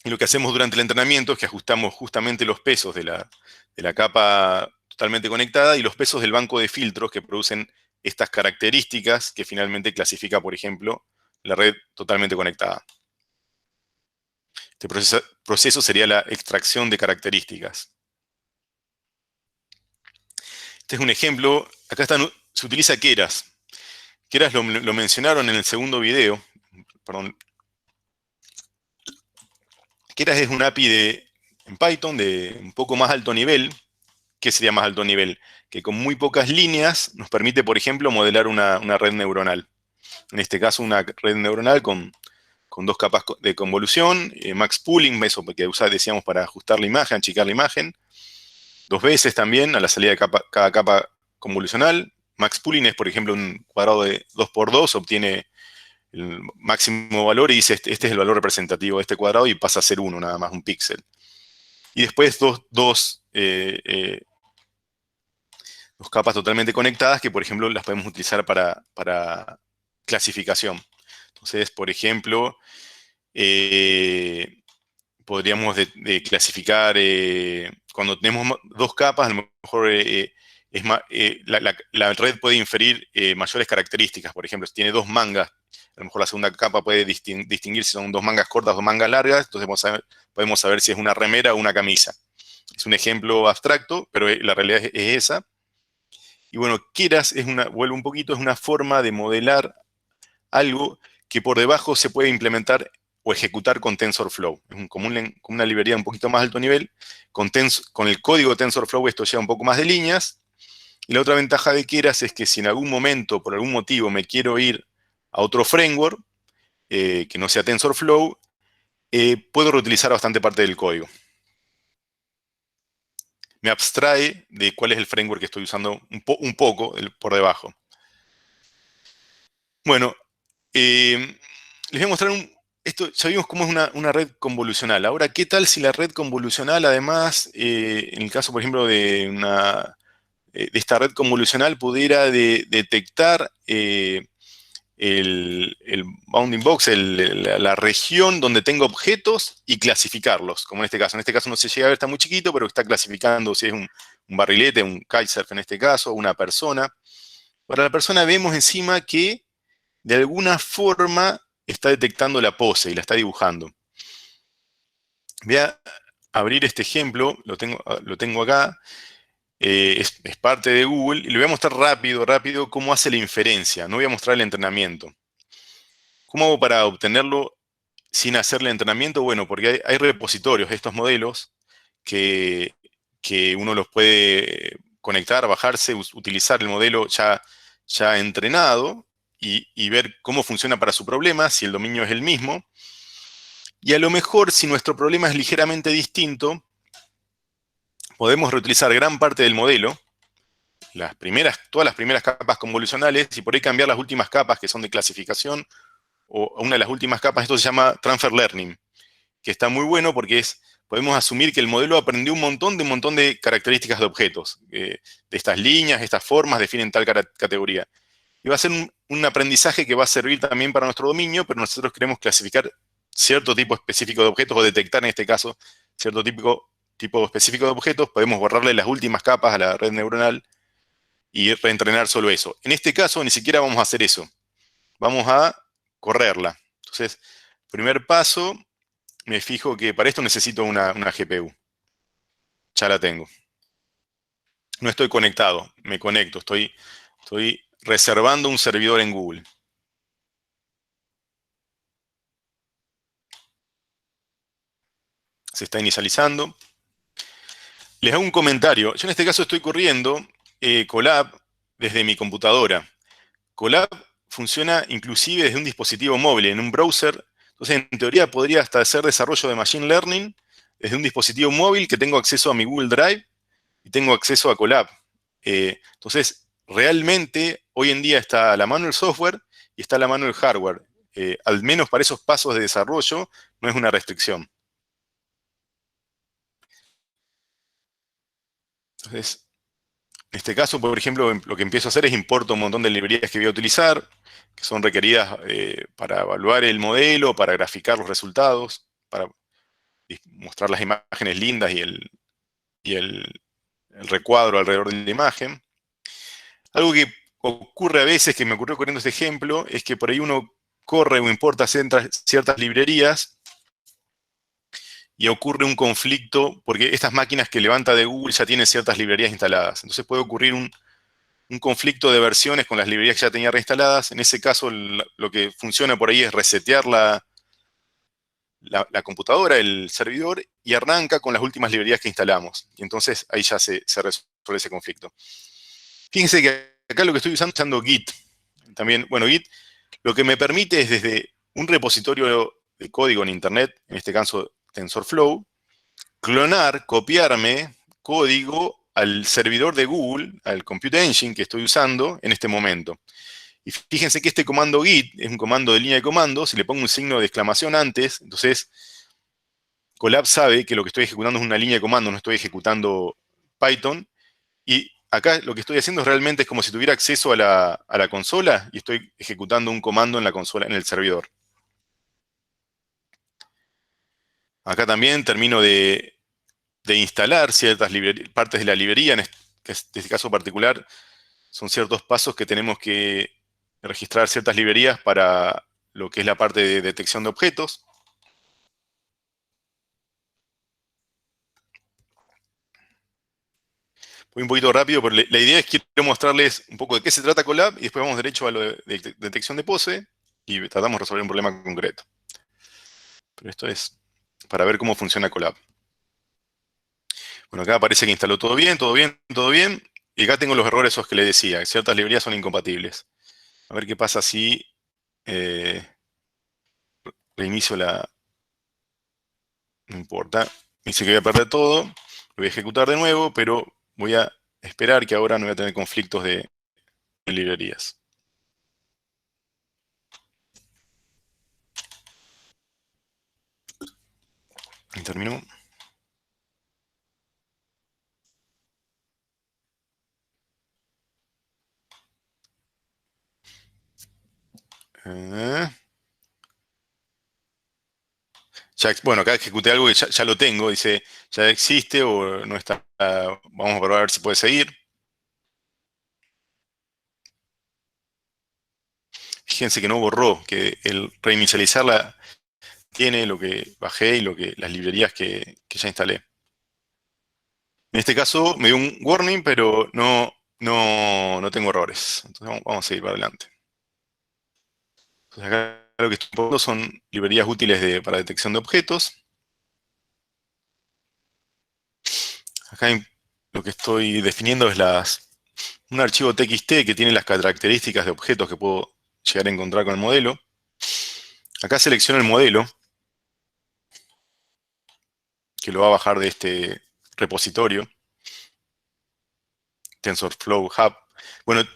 Y lo que hacemos durante el entrenamiento es que ajustamos justamente los pesos de la capa totalmente conectada y los pesos del banco de filtros que producen estas características que finalmente clasifica, por ejemplo, la red totalmente conectada. Este proceso sería la extracción de características. Este es un ejemplo. Acá se utiliza Keras. Keras lo mencionaron en el segundo video. Perdón. Keras es un API en Python de un poco más alto nivel. ¿Qué sería más alto nivel? Que con muy pocas líneas nos permite, por ejemplo, modelar una red neuronal. En este caso, una red neuronal con 2 capas de convolución, max pooling, eso que decíamos para ajustar la imagen, achicar la imagen. 2 veces también a la salida de cada capa convolucional. Max pooling es, por ejemplo, un cuadrado de 2×2, obtiene el máximo valor y dice, este es el valor representativo de este cuadrado y pasa a ser 1, nada más, un píxel. Y después dos capas totalmente conectadas que, por ejemplo, las podemos utilizar para clasificación. Entonces, por ejemplo, podríamos clasificar, cuando tenemos 2 capas, a lo mejor la red puede inferir mayores características. Por ejemplo, si tiene 2 mangas, a lo mejor la segunda capa puede distinguir si son 2 mangas cortas o mangas largas, entonces podemos saber si es una remera o una camisa. Es un ejemplo abstracto, pero la realidad es esa. Y bueno, Keras vuelvo un poquito, es una forma de modelar algo que por debajo se puede implementar o ejecutar con TensorFlow. Es como una librería un poquito más alto nivel. Con el código de TensorFlow esto lleva un poco más de líneas. Y la otra ventaja de Keras es que si en algún momento, por algún motivo, me quiero ir a otro framework, que no sea TensorFlow, puedo reutilizar bastante parte del código. Me abstrae de cuál es el framework que estoy usando un poco por debajo. Bueno, les voy a mostrar esto. Ya vimos cómo es una red convolucional. Ahora, ¿qué tal si la red convolucional, además, en el caso, por ejemplo, de esta red convolucional, pudiera detectar el bounding box, la región donde tengo objetos y clasificarlos, como en este caso. En este caso no se llega a ver, está muy chiquito, pero está clasificando si es un barrilete, un kitesurf en este caso, una persona. Para la persona vemos encima que de alguna forma está detectando la pose y la está dibujando. Voy a abrir este ejemplo, lo tengo acá. Es parte de Google, y le voy a mostrar rápido cómo hace la inferencia. No voy a mostrar el entrenamiento. ¿Cómo hago para obtenerlo sin hacerle entrenamiento? Bueno, porque hay repositorios de estos modelos que uno los puede conectar, bajarse, utilizar el modelo ya entrenado y ver cómo funciona para su problema, si el dominio es el mismo. Y a lo mejor, si nuestro problema es ligeramente distinto, podemos reutilizar gran parte del modelo, todas las primeras capas convolucionales, y por ahí cambiar las últimas capas que son de clasificación, o una de las últimas capas. Esto se llama Transfer Learning, que está muy bueno porque podemos asumir que el modelo aprendió un montón de características de objetos. De estas líneas, estas formas definen tal categoría. Y va a ser un aprendizaje que va a servir también para nuestro dominio, pero nosotros queremos clasificar cierto tipo específico de objetos, o detectar en este caso cierto tipo específico de objetos. Podemos borrarle las últimas capas a la red neuronal y reentrenar solo eso. En este caso ni siquiera vamos a hacer eso. Vamos a correrla. Entonces, primer paso, me fijo que para esto necesito una GPU. Ya la tengo. No estoy conectado, me conecto. Estoy reservando un servidor en Google. Se está inicializando. Les hago un comentario. Yo en este caso estoy corriendo Colab desde mi computadora. Colab funciona inclusive desde un dispositivo móvil, en un browser. Entonces, en teoría, podría hasta hacer desarrollo de Machine Learning desde un dispositivo móvil que tengo acceso a mi Google Drive y tengo acceso a Colab. Entonces, realmente, hoy en día está a la mano el software y está a la mano el hardware. Al menos para esos pasos de desarrollo, no es una restricción. Entonces, en este caso, por ejemplo, lo que empiezo a hacer es importo un montón de librerías que voy a utilizar, que son requeridas para evaluar el modelo, para graficar los resultados, para mostrar las imágenes lindas y el recuadro alrededor de la imagen. Algo que ocurre a veces, que me ocurrió corriendo este ejemplo, es que por ahí uno corre o importa ciertas librerías y ocurre un conflicto, porque estas máquinas que levanta de Google ya tienen ciertas librerías instaladas. Entonces puede ocurrir un conflicto de versiones con las librerías que ya tenía reinstaladas. En ese caso, lo que funciona por ahí es resetear la la computadora, el servidor, y arranca con las últimas librerías que instalamos. Y entonces ahí ya se resuelve ese conflicto. Fíjense que acá lo que estoy usando Git. También, bueno, Git lo que me permite es desde un repositorio de código en Internet, en este caso TensorFlow, clonar, copiarme código al servidor de Google, al Compute Engine que estoy usando en este momento. Y fíjense que este comando git es un comando de línea de comando. Si le pongo un signo de exclamación antes, entonces Colab sabe que lo que estoy ejecutando es una línea de comando, no estoy ejecutando Python. Y acá lo que estoy haciendo realmente es como si tuviera acceso a la consola y estoy ejecutando un comando en la consola, en el servidor. Acá también termino de instalar ciertas partes de la librería, que en este caso particular son ciertos pasos que tenemos que registrar ciertas librerías para lo que es la parte de detección de objetos. Voy un poquito rápido, pero la idea es que quiero mostrarles un poco de qué se trata Colab y después vamos derecho a lo de detección de pose y tratamos de resolver un problema concreto. Pero esto es para ver cómo funciona Colab. Bueno, acá parece que instaló todo bien, todo bien, todo bien. Y acá tengo los errores esos que les decía, que ciertas librerías son incompatibles. A ver qué pasa si reinicio la... No importa. Dice que voy a perder todo. Lo voy a ejecutar de nuevo, pero voy a esperar que ahora no voy a tener conflictos de librerías. Y terminó. Bueno, acá ejecuté algo que ya lo tengo. Dice, ya existe o no está. Vamos a probar a ver si puede seguir. Fíjense que no borró, que el reinicializarla tiene lo que bajé y las librerías que ya instalé. En este caso me dio un warning, pero no tengo errores. Entonces vamos a seguir para adelante. Entonces acá lo que estoy poniendo son librerías útiles para detección de objetos. Acá lo que estoy definiendo es un archivo txt que tiene las características de objetos que puedo llegar a encontrar con el modelo. Acá selecciono el modelo, que lo va a bajar de este repositorio, TensorFlow Hub. Bueno,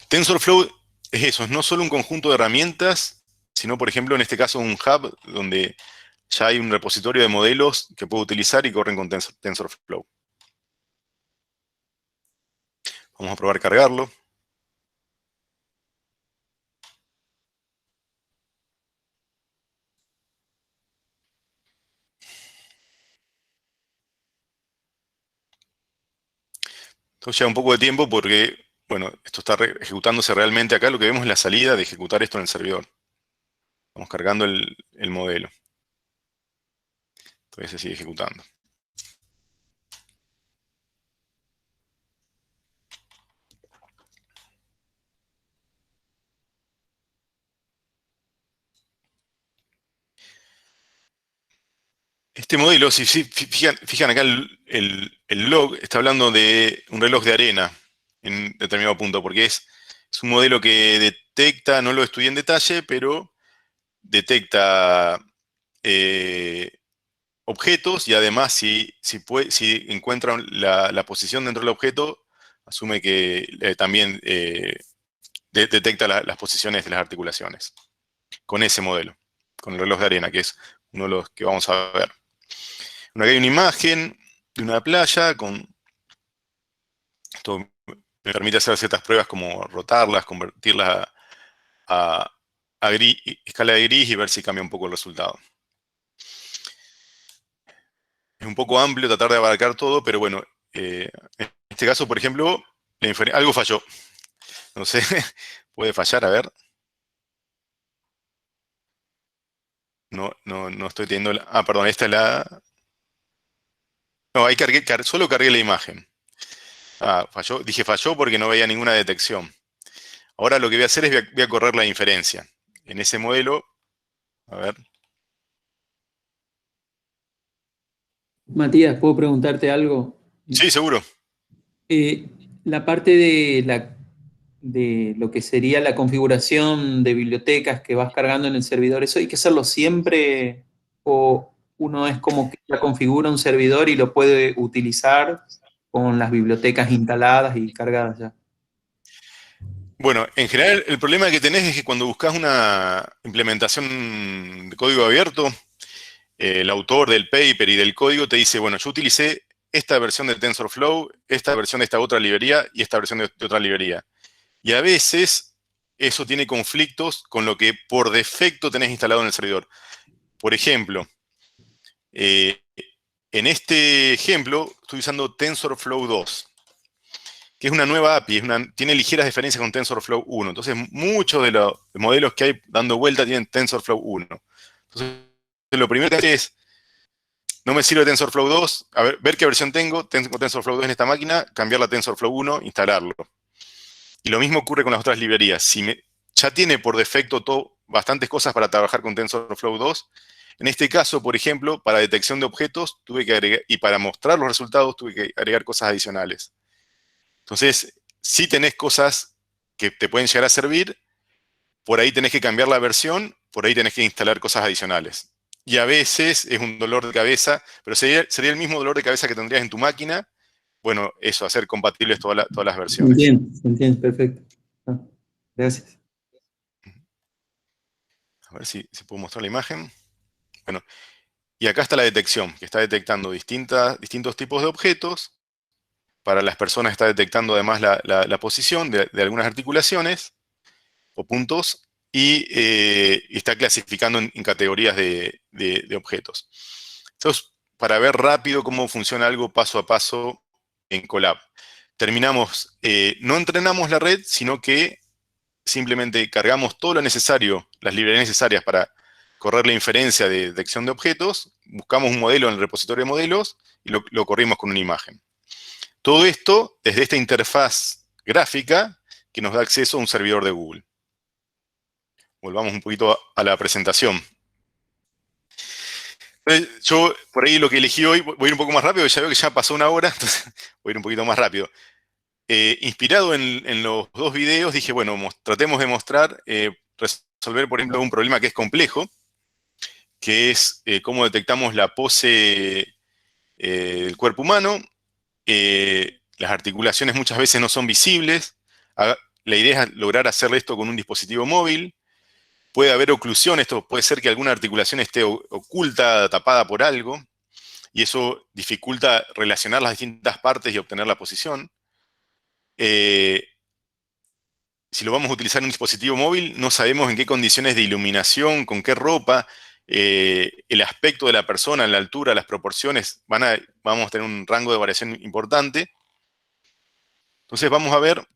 TensorFlow es eso, es no solo un conjunto de herramientas, sino, por ejemplo, en este caso un hub donde ya hay un repositorio de modelos que puedo utilizar y corren con TensorFlow. Vamos a probar cargarlo. Esto lleva un poco de tiempo porque, bueno, esto está ejecutándose realmente acá. Lo que vemos es la salida de ejecutar esto en el servidor. Estamos cargando el modelo. Todavía se sigue ejecutando. Este modelo, si fijan acá el log, está hablando de un reloj de arena en determinado punto, porque es un modelo que detecta, no lo estudié en detalle, pero detecta objetos y además si encuentra la posición dentro del objeto, asume que también detecta las posiciones de las articulaciones. Con ese modelo, con el reloj de arena, que es uno de los que vamos a ver. Bueno, acá hay una imagen de una playa esto me permite hacer ciertas pruebas como rotarlas, convertirlas a escala de gris y ver si cambia un poco el resultado. Es un poco amplio tratar de abarcar todo, pero bueno, en este caso, por ejemplo, algo falló. No sé, puede fallar, a ver. No estoy teniendo perdón, esta es la... No, ahí solo cargué la imagen. Falló. Dije falló porque no veía ninguna detección. Ahora lo que voy a hacer es voy a correr la inferencia. En ese modelo, a ver. Matías, ¿puedo preguntarte algo? Sí, seguro. La parte de lo que sería la configuración de bibliotecas que vas cargando en el servidor, ¿eso hay que hacerlo siempre o uno es como que ya configura un servidor y lo puede utilizar con las bibliotecas instaladas y cargadas ya? Bueno, en general el problema que tenés es que cuando buscas una implementación de código abierto, el autor del paper y del código te dice, bueno, yo utilicé esta versión de TensorFlow, esta versión de esta otra librería y esta versión de otra librería. Y a veces eso tiene conflictos con lo que por defecto tenés instalado en el servidor. Por ejemplo, en este ejemplo estoy usando TensorFlow 2, que es una nueva API, tiene ligeras diferencias con TensorFlow 1. Entonces, muchos de los modelos que hay dando vuelta tienen TensorFlow 1. Entonces, lo primero que hacer es, no me sirve TensorFlow 2, a ver qué versión tengo TensorFlow 2 en esta máquina, cambiarla a TensorFlow 1, instalarlo. Y lo mismo ocurre con las otras librerías. Ya tiene por defecto bastantes cosas para trabajar con TensorFlow 2. En este caso, por ejemplo, para detección de objetos tuve que agregar, y para mostrar los resultados tuve que agregar cosas adicionales. Entonces, si tenés cosas que te pueden llegar a servir, por ahí tenés que cambiar la versión, por ahí tenés que instalar cosas adicionales. Y a veces es un dolor de cabeza, pero sería el mismo dolor de cabeza que tendrías en tu máquina. Bueno, eso, hacer compatibles todas las versiones. Se entiende, perfecto. Gracias. A ver si puedo mostrar la imagen. Bueno, y acá está la detección, que está detectando distintos tipos de objetos. Para las personas está detectando además la posición de algunas articulaciones o puntos y está clasificando en categorías de objetos. Entonces, para ver rápido cómo funciona algo paso a paso en Colab. Terminamos, no entrenamos la red, sino que simplemente cargamos todo lo necesario, las librerías necesarias para correr la inferencia de detección de objetos, buscamos un modelo en el repositorio de modelos y lo corrimos con una imagen. Todo esto desde esta interfaz gráfica que nos da acceso a un servidor de Google. Volvamos un poquito a la presentación. Yo por ahí lo que elegí hoy, voy a ir un poco más rápido, ya veo que ya pasó una hora, entonces voy a ir un poquito más rápido. Inspirado en los dos videos, dije, bueno, tratemos de mostrar, resolver, por ejemplo, un problema que es complejo, que es cómo detectamos la pose del cuerpo humano. Las articulaciones muchas veces no son visibles. La idea es lograr hacer esto con un dispositivo móvil. Puede haber oclusión, esto puede ser que alguna articulación esté oculta, tapada por algo, y eso dificulta relacionar las distintas partes y obtener la posición. Si lo vamos a utilizar en un dispositivo móvil, no sabemos en qué condiciones de iluminación, con qué ropa, el aspecto de la persona, la altura, las proporciones, vamos a tener un rango de variación importante. Entonces vamos a ver,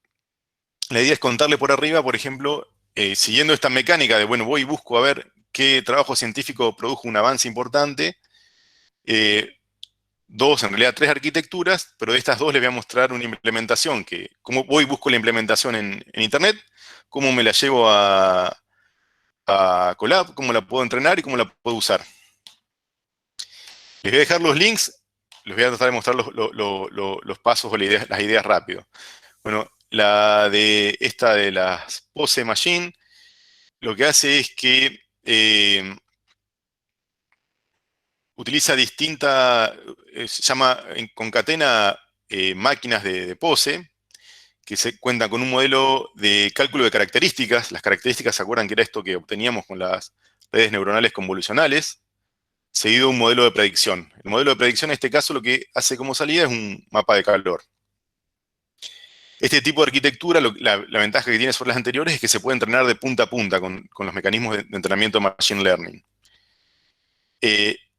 la idea es contarle por arriba, por ejemplo, siguiendo esta mecánica de, bueno, voy y busco a ver qué trabajo científico produjo un avance importante. En realidad tres arquitecturas, pero de estas dos les voy a mostrar una implementación, cómo voy y busco la implementación en Internet, cómo me la llevo a Colab, cómo la puedo entrenar y cómo la puedo usar. Les voy a dejar los links, les voy a tratar de mostrar los pasos o las ideas rápido. Bueno, esta de las Pose Machine, lo que hace es que utiliza concatena máquinas de pose, que se cuentan con un modelo de cálculo de características. Las características, ¿se acuerdan que era esto que obteníamos con las redes neuronales convolucionales? Seguido un modelo de predicción. El modelo de predicción en este caso lo que hace como salida es un mapa de calor. Este tipo de arquitectura, la ventaja que tiene sobre las anteriores es que se puede entrenar de punta a punta con los mecanismos de entrenamiento de Machine Learning.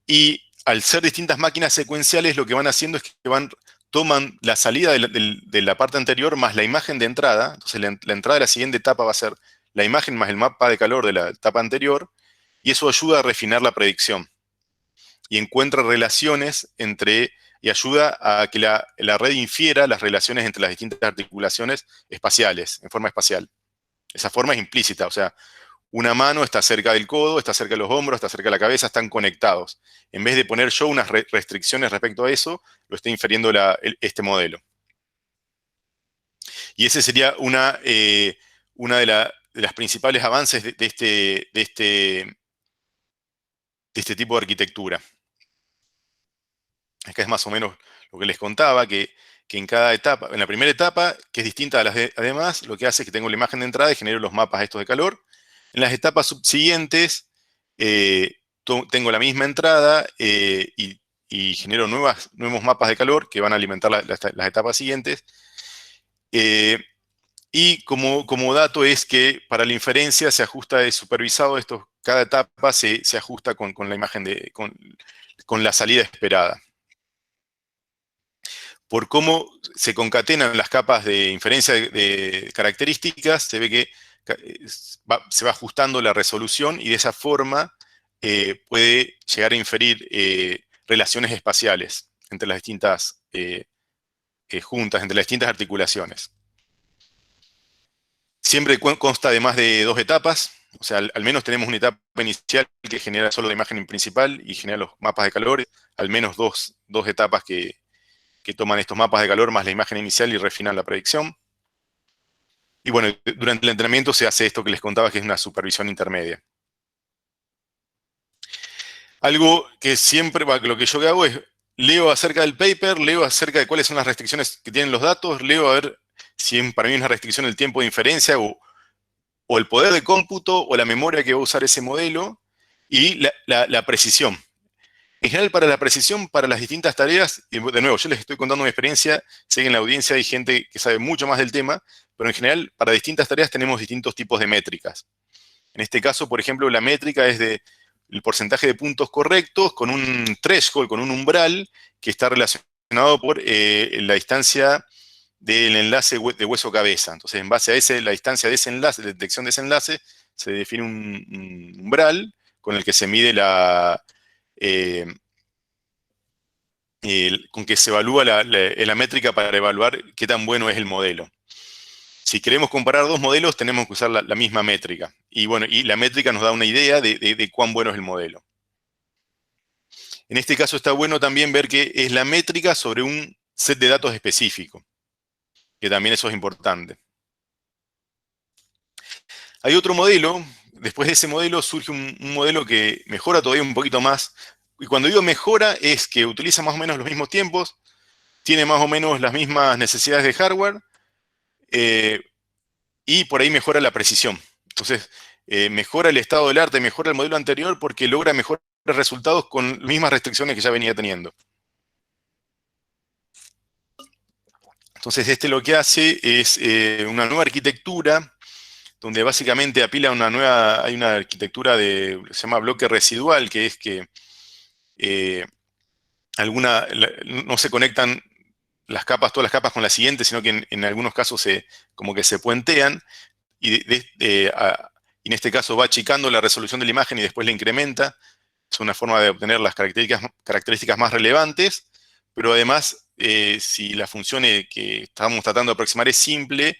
Y al ser distintas máquinas secuenciales, lo que van haciendo es que toman la salida de la parte anterior más la imagen de entrada. Entonces la entrada de la siguiente etapa va a ser la imagen más el mapa de calor de la etapa anterior, y eso ayuda a refinar la predicción. Y encuentra relaciones y ayuda a que la red infiera las relaciones entre las distintas articulaciones espaciales, en forma espacial. Esa forma es implícita, o sea, una mano está cerca del codo, está cerca de los hombros, está cerca de la cabeza, están conectados. En vez de poner yo unas restricciones respecto a eso, lo está infiriendo este modelo. Y ese sería una de las principales avances de este tipo de arquitectura. Acá es más o menos lo que les contaba, que en cada etapa, en la primera etapa, que es distinta a las demás, lo que hace es que tengo la imagen de entrada y genero los mapas estos de calor. En las etapas subsiguientes, tengo la misma entrada y genero nuevos mapas de calor que van a alimentar las etapas siguientes. Y como dato es que para la inferencia se ajusta de supervisado, cada etapa se ajusta con la imagen con la salida esperada. Por cómo se concatenan las capas de inferencia de características, se ve que se va ajustando la resolución y de esa forma puede llegar a inferir relaciones espaciales entre las distintas juntas, entre las distintas articulaciones. Siempre consta de más de 2 etapas, o sea, al menos tenemos una etapa inicial que genera solo la imagen principal y genera los mapas de calor, al menos dos etapas que toman estos mapas de calor más la imagen inicial y refinan la predicción. Y bueno, durante el entrenamiento se hace esto que les contaba, que es una supervisión intermedia. Algo que siempre, lo que yo hago es, leo acerca del paper, leo acerca de cuáles son las restricciones que tienen los datos, leo a ver si para mí es una restricción el tiempo de inferencia o el poder de cómputo o la memoria que va a usar ese modelo y la precisión. En general, para la precisión, para las distintas tareas, y de nuevo, yo les estoy contando mi experiencia, sé que en la audiencia hay gente que sabe mucho más del tema, pero en general, para distintas tareas tenemos distintos tipos de métricas. En este caso, por ejemplo, la métrica es el porcentaje de puntos correctos con un threshold, con un umbral, que está relacionado por la distancia del enlace de hueso-cabeza. Entonces, en base a la distancia de ese enlace, de detección de ese enlace, se define un umbral con el que se mide con que se evalúa la métrica para evaluar qué tan bueno es el modelo. Si queremos comparar 2 modelos, tenemos que usar la misma métrica. Y bueno, y la métrica nos da una idea de cuán bueno es el modelo. En este caso está bueno también ver que es la métrica sobre un set de datos específico, que también eso es importante. Hay otro modelo, después de ese modelo surge un modelo que mejora todavía un poquito más. Y cuando digo mejora, es que utiliza más o menos los mismos tiempos, tiene más o menos las mismas necesidades de hardware, y por ahí mejora la precisión. Entonces, mejora el estado del arte, mejora el modelo anterior porque logra mejores resultados con las mismas restricciones que ya venía teniendo. Entonces, lo que hace es una nueva arquitectura, donde básicamente apila hay una arquitectura se llama bloque residual, que es que no se conectan todas las capas con la siguiente, sino que en algunos casos como que se puentean, y en este caso va achicando la resolución de la imagen y después la incrementa. Es una forma de obtener las características más relevantes, pero además, si la función que estamos tratando de aproximar es simple,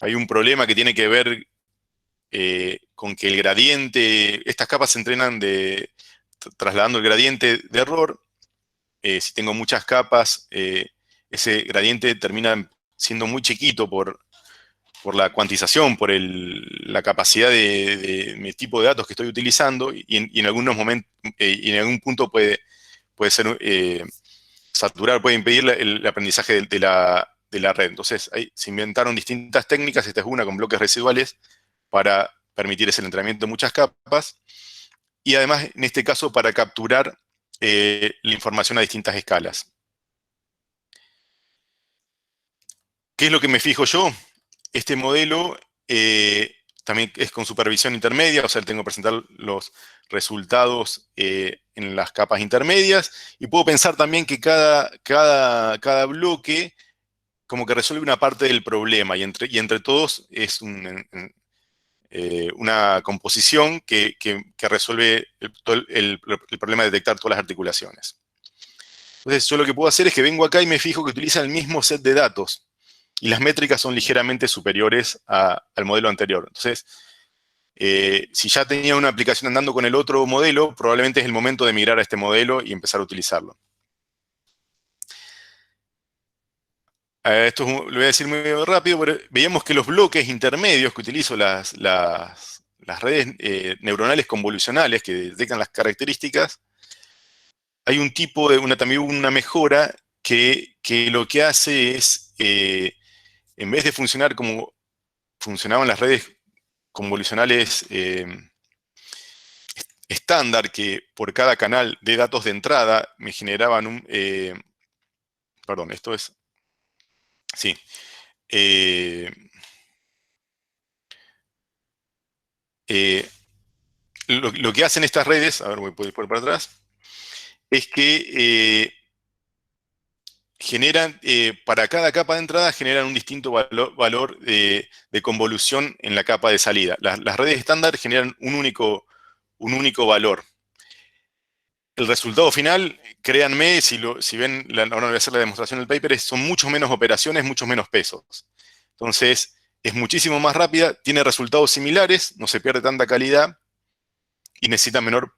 hay un problema que tiene que ver con que el gradiente, estas capas se entrenan trasladando el gradiente de error. Si tengo muchas capas, ese gradiente termina siendo muy chiquito por la cuantización, por la capacidad de tipo de datos que estoy utilizando, y en algunos momentos, y en algún punto puede ser saturar, puede impedir el aprendizaje de la red. Entonces, se inventaron distintas técnicas, esta es una con bloques residuales, para permitir ese entrenamiento de muchas capas, y además, en este caso, para capturar la información a distintas escalas. ¿Qué es lo que me fijo yo? Este modelo también es con supervisión intermedia, o sea, tengo que presentar los resultados en las capas intermedias, y puedo pensar también que cada bloque como que resuelve una parte del problema, y entre todos es una composición que resuelve el problema de detectar todas las articulaciones. Entonces, yo lo que puedo hacer es que vengo acá y me fijo que utilizan el mismo set de datos, y las métricas son ligeramente superiores al modelo anterior. Entonces, Si ya tenía una aplicación andando con el otro modelo, probablemente es el momento de migrar a este modelo y empezar a utilizarlo. Esto lo voy a decir muy rápido, pero veíamos que los bloques intermedios que utilizo, las redes neuronales convolucionales que detectan las características, hay un tipo de, también una mejora que lo que hace es, en vez de funcionar como funcionaban las redes convolucionales estándar, que por cada canal de datos de entrada me generaban un... perdón, esto es... Sí. Lo que hacen estas redes, a ver, voy a ir por para atrás, es que generan, para cada capa de entrada, generan un distinto valor de convolución en la capa de salida. Las redes estándar generan un único valor. El resultado final, créanme, si ven, ahora voy a hacer la demostración del paper, son mucho menos operaciones, muchos menos pesos. Entonces, es muchísimo más rápida, tiene resultados similares, no se pierde tanta calidad y necesita menor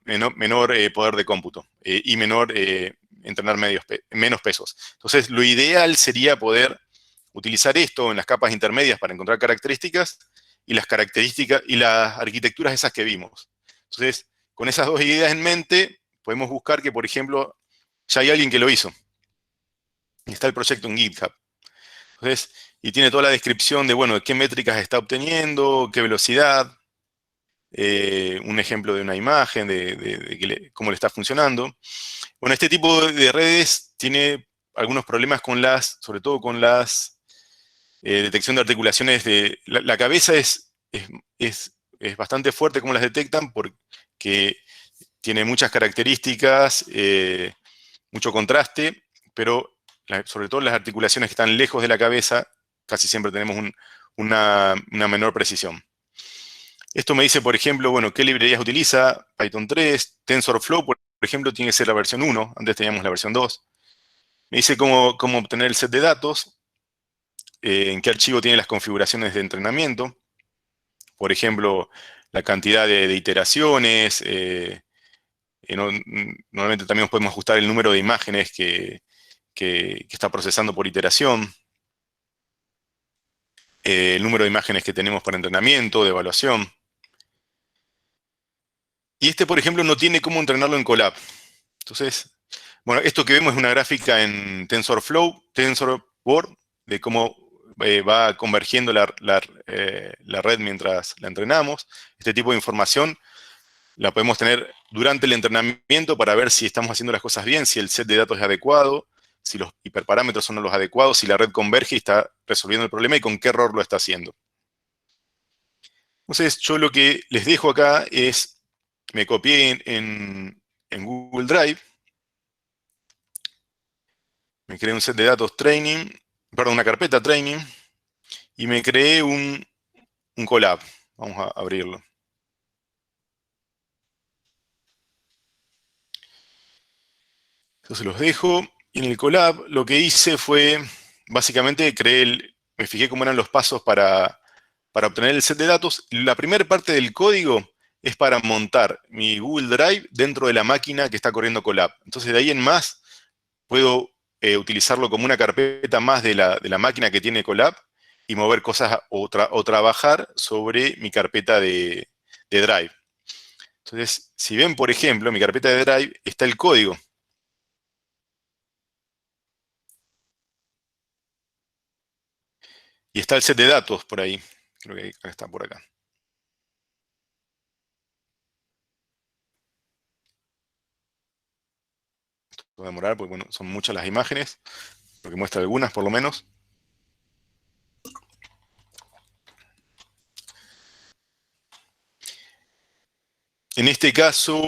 poder de cómputo y entrenar menos pesos. Entonces, lo ideal sería poder utilizar esto en las capas intermedias para encontrar características y las arquitecturas esas que vimos. Entonces, con esas dos ideas en mente, podemos buscar que, por ejemplo, ya hay alguien que lo hizo. Y está el proyecto en GitHub. Entonces, y tiene toda la descripción de, bueno, qué métricas está obteniendo, qué velocidad, un ejemplo de una imagen, de cómo le está funcionando. Bueno, este tipo de redes tiene algunos problemas sobre todo con las detección de articulaciones de... La cabeza es bastante fuerte como las detectan porque tiene muchas características, mucho contraste, pero sobre todo las articulaciones que están lejos de la cabeza, casi siempre tenemos una menor precisión. Esto me dice, por ejemplo, bueno, qué librerías utiliza, Python 3, TensorFlow, por ejemplo, tiene que ser la versión 1, antes teníamos la versión 2. Me dice cómo obtener el set de datos, en qué archivo tiene las configuraciones de entrenamiento, por ejemplo, la cantidad de iteraciones, normalmente también podemos ajustar el número de imágenes que está procesando por iteración, el número de imágenes que tenemos para entrenamiento, de evaluación. Y por ejemplo, no tiene cómo entrenarlo en Colab. Entonces, bueno, esto que vemos es una gráfica en TensorFlow, TensorBoard, de cómo va convergiendo la red mientras la entrenamos. Este tipo de información la podemos tener durante el entrenamiento para ver si estamos haciendo las cosas bien, si el set de datos es adecuado, si los hiperparámetros son los adecuados, si la red converge y está resolviendo el problema y con qué error lo está haciendo. Entonces, yo lo que les dejo acá es, me copié en Google Drive, me creé un set de datos training, perdón, una carpeta training, y me creé un Colab. Vamos a abrirlo. Entonces los dejo. Y en el Colab lo que hice fue, básicamente, me fijé cómo eran los pasos para obtener el set de datos. La primera parte del código es para montar mi Google Drive dentro de la máquina que está corriendo Colab. Entonces de ahí en más puedo utilizarlo como una carpeta más de la máquina que tiene Colab y mover cosas o trabajar sobre mi carpeta de Drive. Entonces, si ven, por ejemplo, en mi carpeta de Drive está el código. Y está el set de datos por ahí. Creo que está por acá. Esto va a demorar porque, bueno, son muchas las imágenes. Porque muestra algunas, por lo menos. En este caso,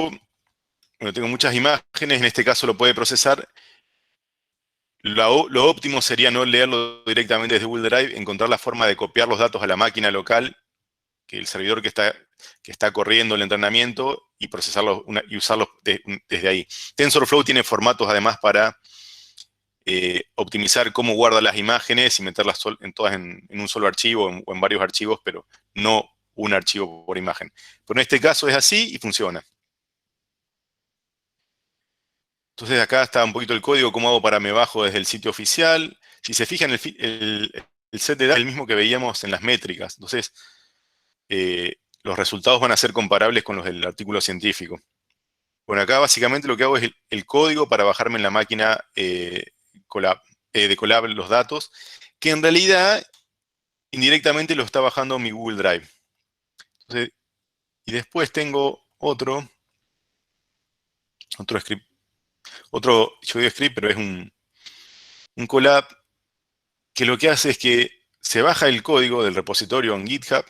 bueno, tengo muchas imágenes. En este caso lo puede procesar. Lo óptimo sería no leerlo directamente desde Google Drive, encontrar la forma de copiar los datos a la máquina local, que el servidor que está corriendo el entrenamiento, y procesarlos y usarlos desde ahí. TensorFlow tiene formatos además para optimizar cómo guarda las imágenes y meterlas todas en un solo archivo o en varios archivos, pero no un archivo por imagen. Pero en este caso es así y funciona. Entonces acá está un poquito el código, cómo hago para me bajo desde el sitio oficial. Si se fijan, el set de datos es el mismo que veíamos en las métricas. Entonces, los resultados van a ser comparables con los del artículo científico. Bueno, acá básicamente lo que hago es el código para bajarme en la máquina de Colab los datos, que en realidad indirectamente lo está bajando mi Google Drive. Entonces, y después tengo otro script. Yo digo script, pero es un Colab que lo que hace es que se baja el código del repositorio en GitHub.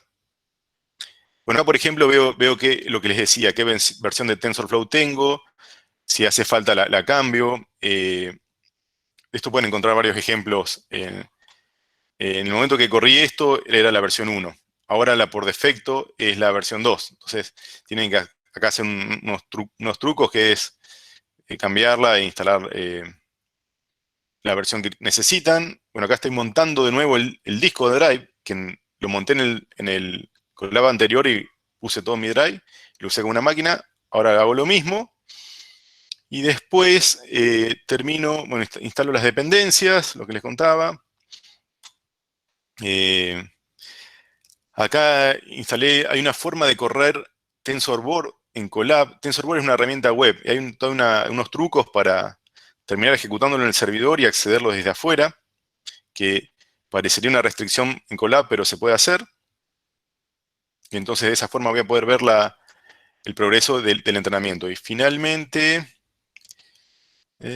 Bueno, acá por ejemplo veo que lo que les decía, qué versión de TensorFlow tengo, si hace falta la cambio. Esto pueden encontrar varios ejemplos. En el momento que corrí esto era la versión 1. Ahora la por defecto es la versión 2. Entonces tienen que acá hacer unos trucos que es cambiarla e instalar la versión que necesitan. Bueno, acá estoy montando de nuevo el disco de Drive, que lo monté en el Colab anterior y puse todo mi Drive, lo usé con una máquina. Ahora hago lo mismo. Y después instalo las dependencias, lo que les contaba. Acá hay una forma de correr TensorBoard en Colab. TensorBoard es una herramienta web. Y hay unos trucos para terminar ejecutándolo en el servidor y accederlo desde afuera, que parecería una restricción en Colab, pero se puede hacer. Y entonces de esa forma voy a poder ver el progreso del entrenamiento. Y finalmente, no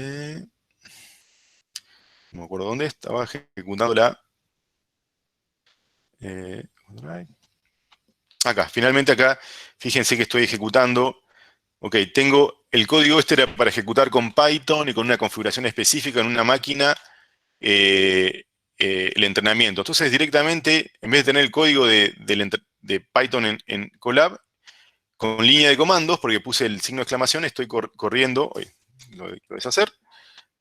me acuerdo dónde estaba ejecutando finalmente acá, fíjense que estoy ejecutando. Ok, tengo el código era para ejecutar con Python y con una configuración específica en una máquina el entrenamiento. Entonces directamente, en vez de tener el código de Python en Colab, con línea de comandos, porque puse el signo de exclamación, estoy corriendo, lo voy a deshacer,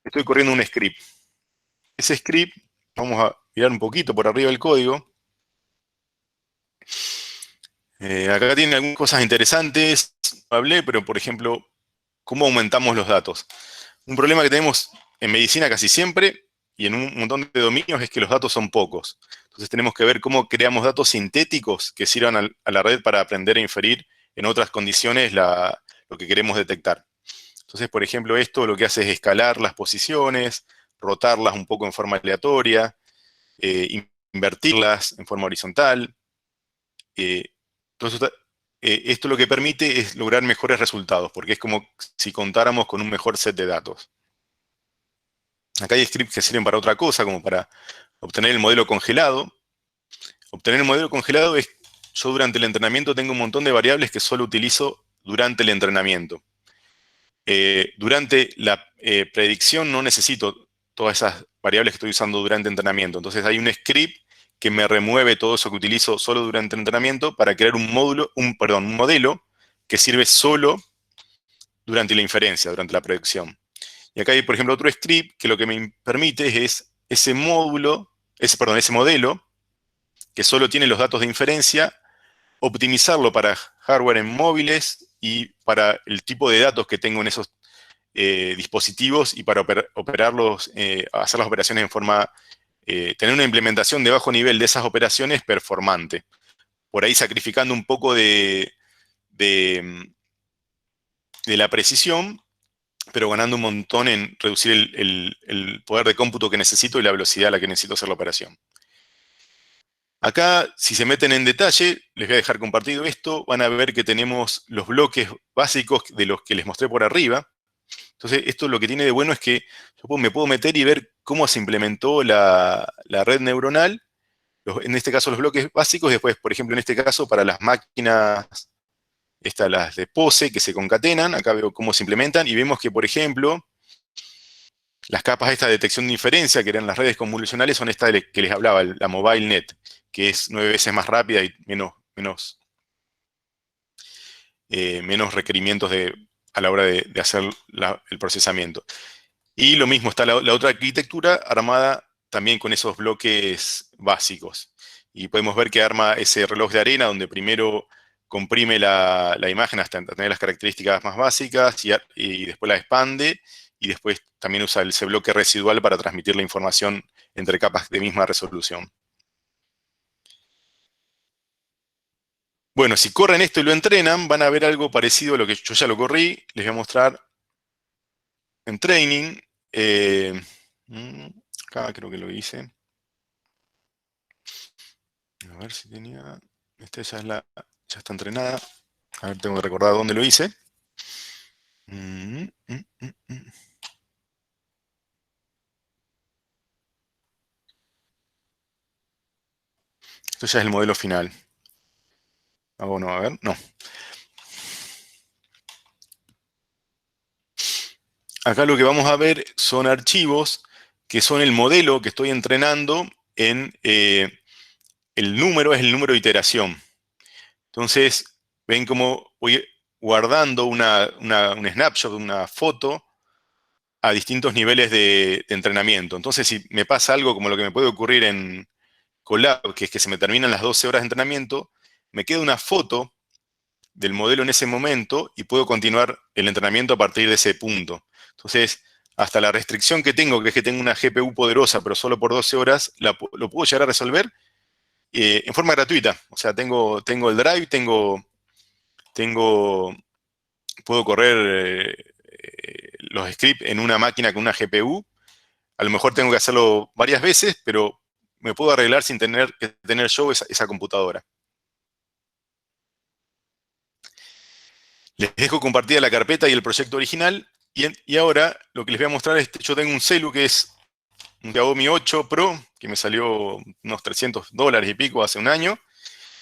estoy corriendo un script. Ese script, vamos a mirar un poquito por arriba del código. Acá tienen algunas cosas interesantes, no hablé, pero por ejemplo, ¿cómo aumentamos los datos? Un problema que tenemos en medicina casi siempre, y en un montón de dominios, es que los datos son pocos. Entonces tenemos que ver cómo creamos datos sintéticos que sirvan a la red para aprender a inferir en otras condiciones lo que queremos detectar. Entonces, por ejemplo, esto lo que hace es escalar las posiciones, rotarlas un poco en forma aleatoria, invertirlas en forma horizontal. Entonces, esto lo que permite es lograr mejores resultados, porque es como si contáramos con un mejor set de datos. Acá hay scripts que sirven para otra cosa, como para obtener el modelo congelado. Obtener el modelo congelado es, yo durante el entrenamiento tengo un montón de variables que solo utilizo durante el entrenamiento. Durante la predicción no necesito todas esas variables que estoy usando durante el entrenamiento. Entonces hay un script que me remueve todo eso que utilizo solo durante el entrenamiento para crear un modelo que sirve solo durante la inferencia, durante la predicción. Y acá hay, por ejemplo, otro script que lo que me permite es ese modelo, que solo tiene los datos de inferencia, optimizarlo para hardware en móviles y para el tipo de datos que tengo en esos dispositivos y para operarlos, hacer las operaciones en forma, tener una implementación de bajo nivel de esas operaciones performante. Por ahí sacrificando un poco de la precisión, pero ganando un montón en reducir el poder de cómputo que necesito y la velocidad a la que necesito hacer la operación. Acá, si se meten en detalle, les voy a dejar compartido esto, van a ver que tenemos los bloques básicos de los que les mostré por arriba. Entonces, esto lo que tiene de bueno es que yo me puedo meter y ver cómo se implementó la red neuronal, en este caso los bloques básicos, después, por ejemplo, en este caso, para las máquinas, las de pose que se concatenan, acá veo cómo se implementan, y vemos que, por ejemplo, las capas de esta detección de inferencia, que eran las redes convolucionales, son esta que les hablaba, la MobileNet, que es 9 veces más rápida y menos requerimientos a la hora de hacer el procesamiento. Y lo mismo, está la otra arquitectura armada también con esos bloques básicos. Y podemos ver que arma ese reloj de arena donde primero comprime la imagen hasta tener las características más básicas y después la expande, y después también usa ese bloque residual para transmitir la información entre capas de misma resolución. Bueno, si corren esto y lo entrenan, van a ver algo parecido a lo que yo ya lo corrí. Les voy a mostrar en training. Acá creo que lo hice. A ver si tenía... Esta ya está entrenada. A ver, tengo que recordar dónde lo hice. Esto ya es el modelo final. Ah, bueno, a ver, no. Acá lo que vamos a ver son archivos que son el modelo que estoy entrenando en... el número es el número de iteración. Entonces, ven cómo voy guardando un snapshot, una foto, a distintos niveles de entrenamiento. Entonces, si me pasa algo como lo que me puede ocurrir en Colab, que es que se me terminan las 12 horas de entrenamiento, me queda una foto del modelo en ese momento y puedo continuar el entrenamiento a partir de ese punto. Entonces, hasta la restricción que tengo, que es que tengo una GPU poderosa, pero solo por 12 horas, lo puedo llegar a resolver en forma gratuita. O sea, tengo el drive, puedo correr los scripts en una máquina con una GPU. A lo mejor tengo que hacerlo varias veces, pero me puedo arreglar sin tener que tener yo esa computadora. Les dejo compartida la carpeta y el proyecto original. Y ahora lo que les voy a mostrar es, yo tengo un celu que es un Xiaomi 8 Pro, que me salió unos $300 y pico hace un año.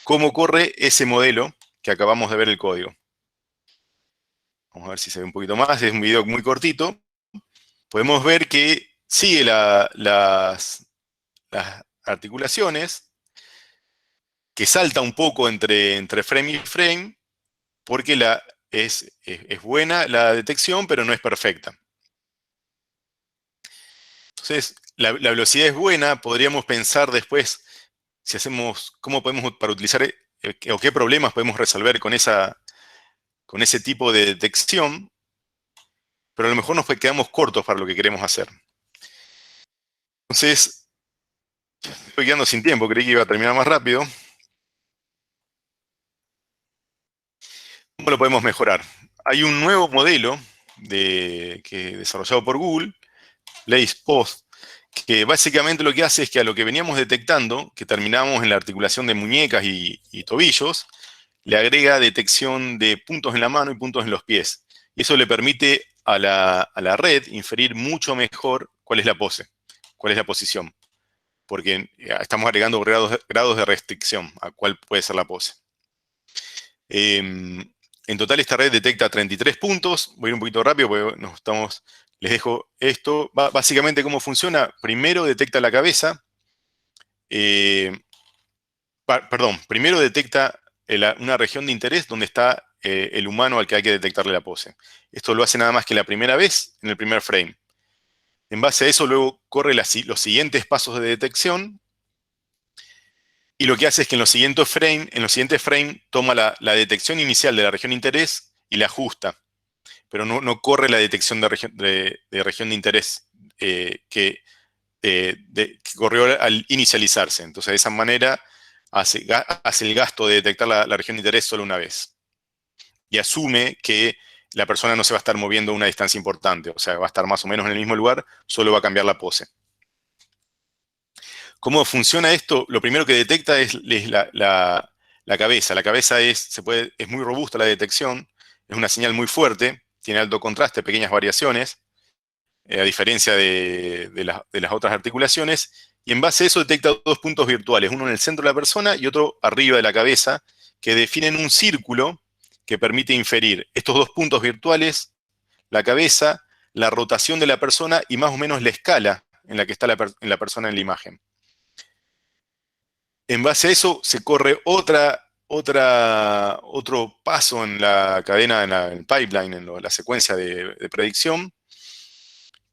Cómo corre ese modelo que acabamos de ver el código. Vamos a ver si se ve un poquito más. Es un video muy cortito. Podemos ver que sigue las articulaciones, que salta un poco entre frame y frame, porque es buena la detección, pero no es perfecta. Entonces, la velocidad es buena. Podríamos pensar después, si hacemos, cómo podemos, para utilizar, o qué problemas podemos resolver con ese tipo de detección, pero a lo mejor nos quedamos cortos para lo que queremos hacer. Entonces, estoy quedando sin tiempo, creí que iba a terminar más rápido. ¿Cómo lo podemos mejorar? Hay un nuevo modelo desarrollado por Google, LacePost, que básicamente lo que hace es que a lo que veníamos detectando, que terminamos en la articulación de muñecas y tobillos, le agrega detección de puntos en la mano y puntos en los pies. Y eso le permite a la red inferir mucho mejor cuál es la pose, cuál es la posición. Porque estamos agregando grados de restricción a cuál puede ser la pose. En total esta red detecta 33 puntos. Voy a ir un poquito rápido porque les dejo esto. Básicamente cómo funciona. Primero detecta la cabeza. Primero detecta una región de interés donde está el humano al que hay que detectarle la pose. Esto lo hace nada más que la primera vez en el primer frame. En base a eso luego corre los siguientes pasos de detección. Y lo que hace es que en los siguientes frames toma la detección inicial de la región de interés y la ajusta. Pero no corre la detección de región de interés que corrió al inicializarse. Entonces, de esa manera hace el gasto de detectar la región de interés solo una vez. Y asume que la persona no se va a estar moviendo a una distancia importante. O sea, va a estar más o menos en el mismo lugar, solo va a cambiar la pose. ¿Cómo funciona esto? Lo primero que detecta es la cabeza. La cabeza es muy robusta la detección, es una señal muy fuerte, tiene alto contraste, pequeñas variaciones, a diferencia de las otras articulaciones, y en base a eso detecta dos puntos virtuales, uno en el centro de la persona y otro arriba de la cabeza, que definen un círculo que permite inferir estos dos puntos virtuales, la cabeza, la rotación de la persona y más o menos la escala en la que está la persona en la imagen. En base a eso se corre otro paso en la cadena, en el pipeline, en la secuencia de predicción,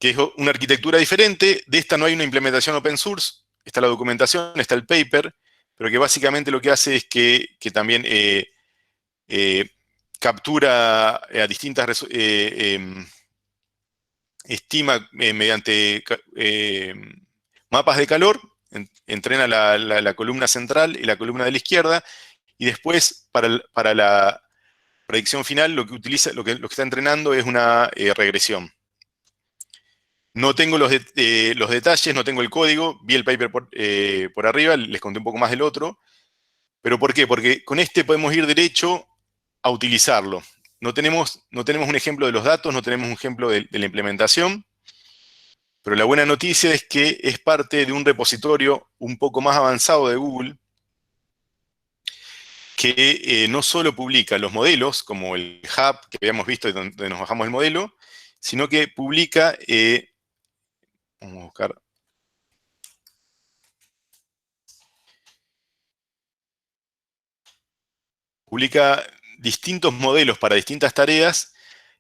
que es una arquitectura diferente. De esta no hay una implementación open source, está la documentación, está el paper, pero que básicamente lo que hace es que también captura a distintas, estima mediante mapas de calor, entrena la columna central y la columna de la izquierda, y después para la predicción final lo que está entrenando es una regresión. No tengo los detalles, no tengo el código, vi el paper por arriba, les conté un poco más del otro. ¿Pero por qué? Porque con este podemos ir derecho a utilizarlo. No tenemos un ejemplo de los datos, no tenemos un ejemplo de la implementación, pero la buena noticia es que es parte de un repositorio un poco más avanzado de Google, que no solo publica los modelos, como el Hub que habíamos visto donde nos bajamos el modelo, sino que publica, vamos a buscar, publica distintos modelos para distintas tareas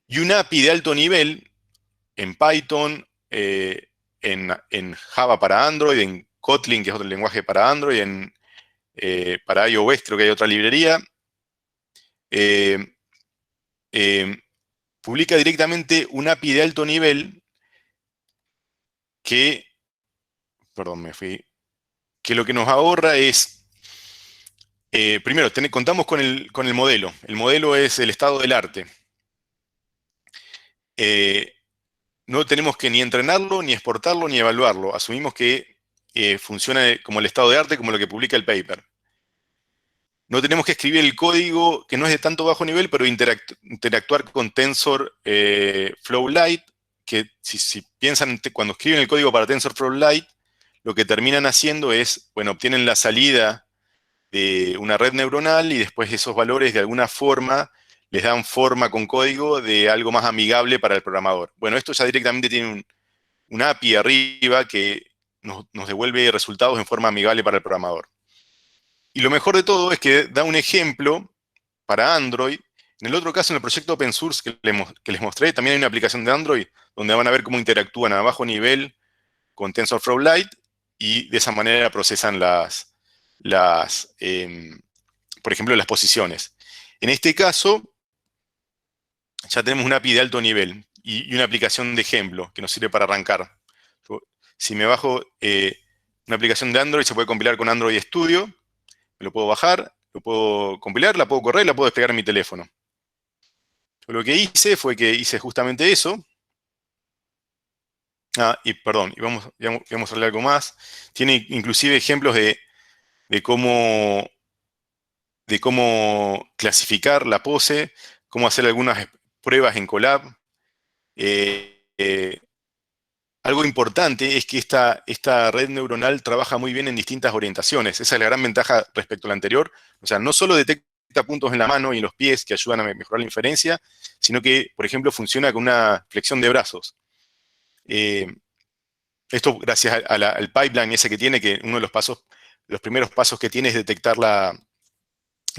y un API de alto nivel en Python, en Java para Android, en Kotlin, que es otro lenguaje para Android, para iOS creo que hay otra librería. Publica directamente un API de alto nivel que, perdón, que lo que nos ahorra es, primero, contamos con el modelo. El modelo es el estado del arte. No tenemos que ni entrenarlo, ni exportarlo, ni evaluarlo. Asumimos que funciona como el estado de arte, como lo que publica el paper. No tenemos que escribir el código, que no es de tanto bajo nivel, pero interactuar con TensorFlow Lite, que si piensan cuando escriben el código para TensorFlow Lite, lo que terminan haciendo es, bueno, obtienen la salida de una red neuronal y después esos valores de alguna forma les dan forma con código de algo más amigable para el programador. Bueno, esto ya directamente tiene un API arriba que nos devuelve resultados en forma amigable para el programador. Y lo mejor de todo es que da un ejemplo para Android. En el otro caso, en el proyecto open source que les mostré, también hay una aplicación de Android donde van a ver cómo interactúan a bajo nivel con TensorFlow Lite y de esa manera procesan por ejemplo, las posiciones. En este caso, ya tenemos una API de alto nivel y una aplicación de ejemplo que nos sirve para arrancar. Si me bajo una aplicación de Android, se puede compilar con Android Studio. Me lo puedo bajar, lo puedo compilar, la puedo correr, la puedo desplegar en mi teléfono. Yo lo que hice fue que hice justamente eso. Y perdón, vamos a hablar algo más. Tiene inclusive ejemplos de cómo clasificar la pose, cómo hacer algunas pruebas en Colab. Algo importante es que esta red neuronal trabaja muy bien en distintas orientaciones. Esa es la gran ventaja respecto a la anterior. O sea, no solo detecta puntos en la mano y en los pies que ayudan a mejorar la inferencia, sino que, por ejemplo, funciona con una flexión de brazos. Esto gracias al pipeline ese que tiene, que uno de los primeros pasos que tiene es detectar la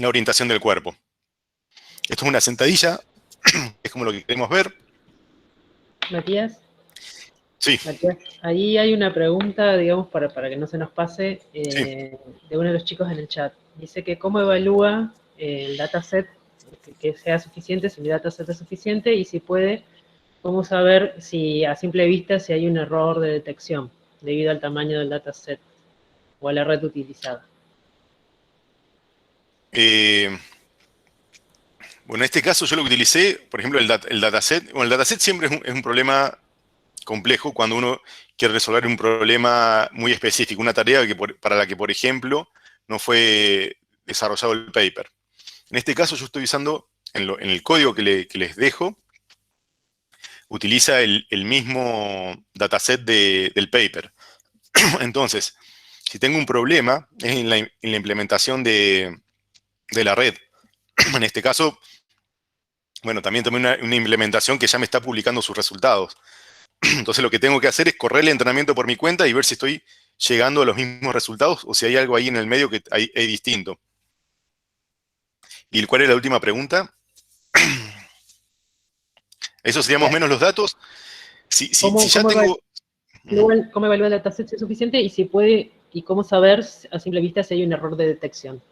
orientación del cuerpo. Esto es una sentadilla, es como lo que queremos ver. Matías. Sí. Matías, ahí hay una pregunta, digamos, para que no se nos pase, de uno de los chicos en el chat. Dice que cómo evalúa el dataset, que sea suficiente, si el dataset es suficiente, y si puede, cómo saber si a simple vista si hay un error de detección debido al tamaño del dataset o a la red utilizada. Bueno, en este caso yo lo que utilicé, por ejemplo, el dataset. Bueno, el dataset siempre es un problema complejo cuando uno quiere resolver un problema muy específico, una tarea para la que, por ejemplo, no fue desarrollado el paper. En este caso yo estoy usando, en el código que les dejo, utiliza el mismo dataset del paper. Entonces, si tengo un problema, es en la implementación de la red. En este caso, bueno, también tomé una implementación que ya me está publicando sus resultados. Entonces lo que tengo que hacer es correr el entrenamiento por mi cuenta y ver si estoy llegando a los mismos resultados o si hay algo ahí en el medio que hay distinto. ¿Y cuál es la última pregunta? Eso serían más o menos los datos. Si ¿Cómo, ya cómo tengo... cómo evalúa el dataset si es suficiente y si puede, y cómo saber a simple vista si hay un error de detección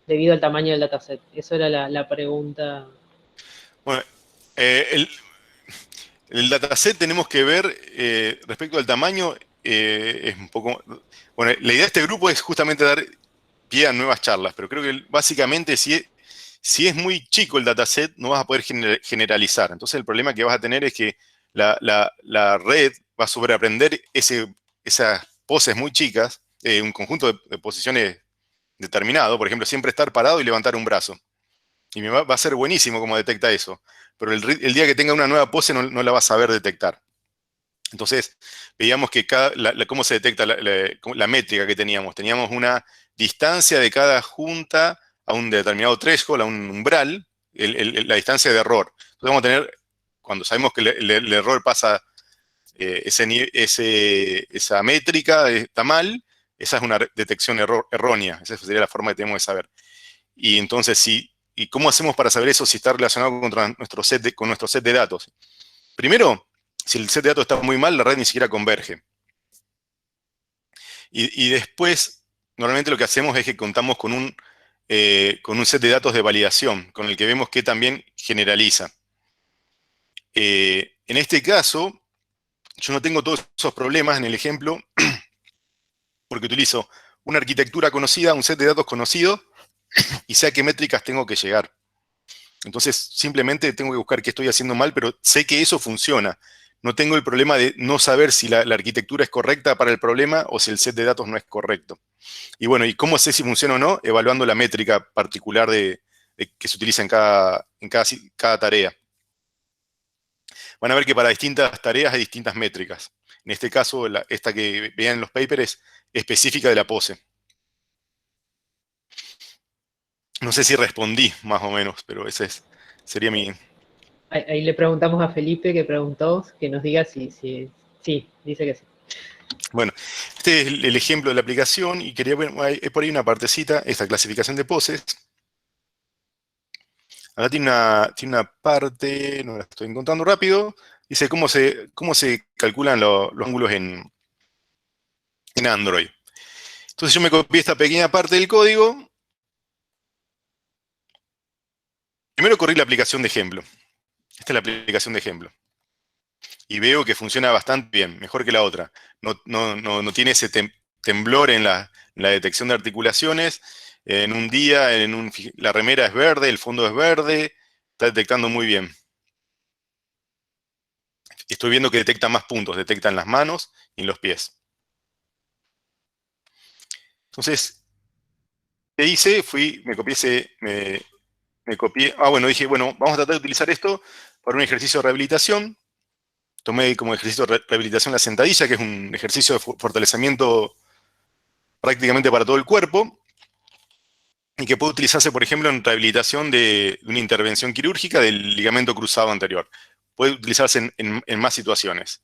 debido al tamaño del dataset? Eso era la pregunta. Bueno, el dataset tenemos que ver respecto al tamaño, es un poco... Bueno, la idea de este grupo es justamente dar pie a nuevas charlas, pero creo que básicamente si es muy chico el dataset, no vas a poder generalizar. Entonces el problema que vas a tener es que la red va a sobreaprender esas poses muy chicas, un conjunto de posiciones determinado, por ejemplo, siempre estar parado y levantar un brazo. Y va a ser buenísimo como detecta eso. Pero el día que tenga una nueva pose no la va a saber detectar. Entonces, veíamos que cómo se detecta la métrica que teníamos. Teníamos una distancia de cada junta a un determinado threshold, a un umbral, la distancia de error. Entonces vamos a tener, cuando sabemos que el error pasa, esa métrica está mal, esa es una detección errónea. Esa sería la forma que tenemos de saber. Y entonces, ¿y cómo hacemos para saber eso si está relacionado con nuestro set de datos? Primero, si el set de datos está muy mal, la red ni siquiera converge. Y después, normalmente lo que hacemos es que contamos con un set de datos de validación, con el que vemos que también generaliza. En este caso, yo no tengo todos esos problemas en el ejemplo, porque utilizo una arquitectura conocida, un set de datos conocido, y sé a qué métricas tengo que llegar. Entonces, simplemente tengo que buscar qué estoy haciendo mal, pero sé que eso funciona. No tengo el problema de no saber si la arquitectura es correcta para el problema o si el set de datos no es correcto. Y bueno, ¿y cómo sé si funciona o no? Evaluando la métrica particular que se utiliza en cada tarea. Van a ver que para distintas tareas hay distintas métricas. En este caso, esta que veían en los papers es específica de la pose. No sé si respondí más o menos, pero ese sería mi... Ahí le preguntamos a Felipe, que preguntó, que nos diga si dice que sí. Bueno, este es el ejemplo de la aplicación y quería ver por ahí una partecita, esta clasificación de poses. Acá tiene una parte, no la estoy encontrando rápido, dice cómo se calculan los ángulos en Android. Entonces yo me copié esta pequeña parte del código. Primero corrí la aplicación de ejemplo. Esta es la aplicación de ejemplo. Y veo que funciona bastante bien, mejor que la otra. No tiene ese temblor en la detección de articulaciones. En un día, la remera es verde, el fondo es verde, está detectando muy bien. Estoy viendo que detecta más puntos, detecta en las manos y en los pies. Entonces, ¿qué hice? Me copié, bueno, dije, bueno, vamos a tratar de utilizar esto para un ejercicio de rehabilitación. Tomé como ejercicio de rehabilitación la sentadilla, que es un ejercicio de fortalecimiento prácticamente para todo el cuerpo, y que puede utilizarse, por ejemplo, en rehabilitación de una intervención quirúrgica del ligamento cruzado anterior. Puede utilizarse en más situaciones.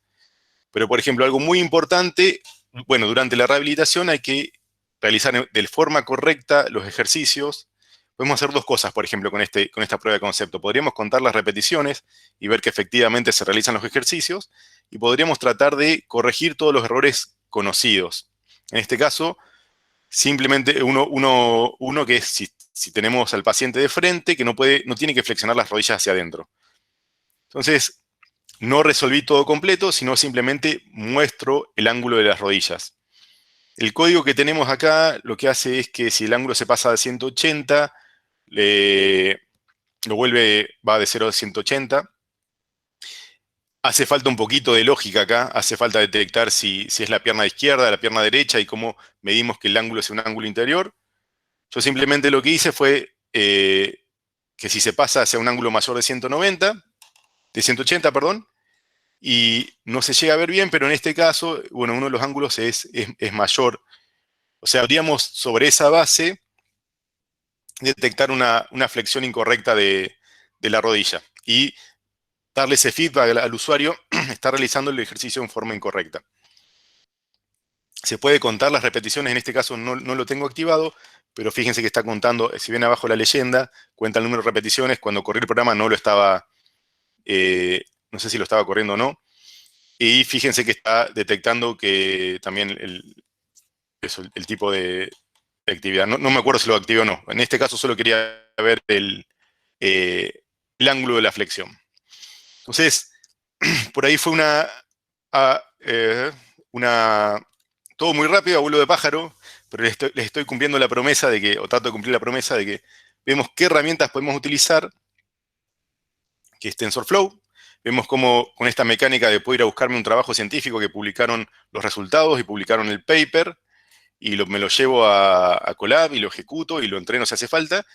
Pero, por ejemplo, algo muy importante, bueno, durante la rehabilitación hay que realizar de forma correcta los ejercicios. Podemos hacer dos cosas, por ejemplo, con esta prueba de concepto. Podríamos contar las repeticiones y ver que efectivamente se realizan los ejercicios, y podríamos tratar de corregir todos los errores conocidos. En este caso, simplemente uno que es si tenemos al paciente de frente, que no tiene que flexionar las rodillas hacia adentro. Entonces, no resolví todo completo, sino simplemente muestro el ángulo de las rodillas. El código que tenemos acá lo que hace es que si el ángulo se pasa de 180, va de 0 a 180. Hace falta un poquito de lógica acá, hace falta detectar si es la pierna izquierda, la pierna derecha, y cómo medimos que el ángulo es un ángulo interior. Yo simplemente lo que hice fue que si se pasa hacia un ángulo mayor de 180, perdón, y no se llega a ver bien, pero en este caso, bueno, uno de los ángulos es mayor. O sea, podríamos sobre esa base detectar una flexión incorrecta de la rodilla y darle ese feedback al usuario, está realizando el ejercicio en forma incorrecta. Se puede contar las repeticiones, en este caso no lo tengo activado, pero fíjense que está contando, si ven abajo la leyenda, cuenta el número de repeticiones. Cuando corrí el programa no lo estaba no sé si lo estaba corriendo o no, y fíjense que está detectando que también el tipo de actividad. No me acuerdo si lo activé o no. En este caso solo quería ver el ángulo de la flexión. Entonces, por ahí fue todo muy rápido, a vuelo de pájaro, pero les estoy cumpliendo la promesa de que, o trato de cumplir la promesa de que vemos qué herramientas podemos utilizar, que es TensorFlow. Vemos cómo con esta mecánica de poder ir a buscarme un trabajo científico que publicaron los resultados y publicaron el paper, y me lo llevo a Colab y lo ejecuto y lo entreno si hace falta,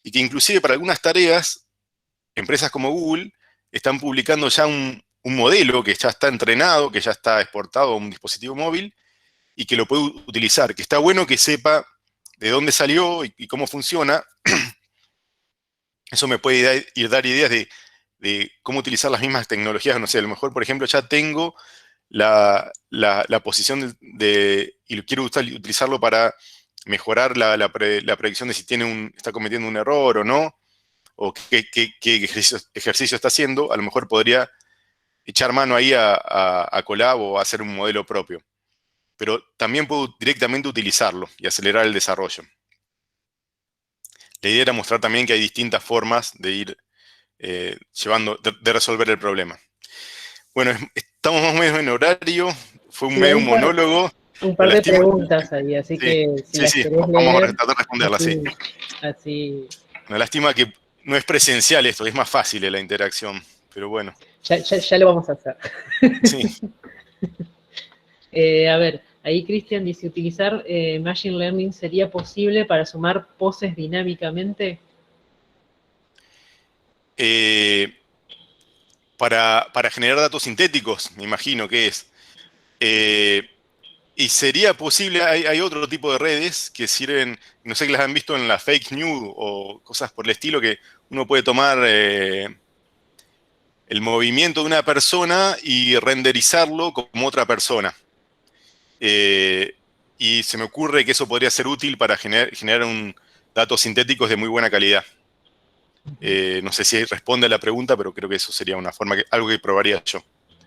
y que inclusive para algunas tareas, empresas como Google están publicando ya un modelo que ya está entrenado, que ya está exportado a un dispositivo móvil, y que lo puede utilizar, que está bueno que sepa de dónde salió y cómo funciona. Eso me puede dar ideas de cómo utilizar las mismas tecnologías. No sé, a lo mejor, por ejemplo, ya tengo la posición y quiero utilizarlo para mejorar la predicción de si está cometiendo un error o no, o qué ejercicio está haciendo. A lo mejor podría echar mano ahí a Colab o hacer un modelo propio. Pero también puedo directamente utilizarlo y acelerar el desarrollo. La idea era mostrar también que hay distintas formas de ir de resolver el problema. Bueno, estamos más o menos en horario, fue un medio monólogo. Un par de preguntas ahí, así que si las querés vamos a leer, tratar de responderlas, sí. Así. Una lástima que no es presencial esto, es más fácil la interacción, pero bueno. Ya lo vamos a hacer. Sí. A ver, ahí Cristian dice, ¿utilizar Machine Learning sería posible para sumar poses dinámicamente? Para generar datos sintéticos, me imagino que es. Y sería posible, hay otro tipo de redes que sirven, no sé que las han visto en la fake news o cosas por el estilo, que uno puede tomar el movimiento de una persona y renderizarlo como otra persona. Y se me ocurre que eso podría ser útil para generar datos sintéticos de muy buena calidad. No sé si responde a la pregunta, pero creo que eso sería una forma, algo que probaría yo.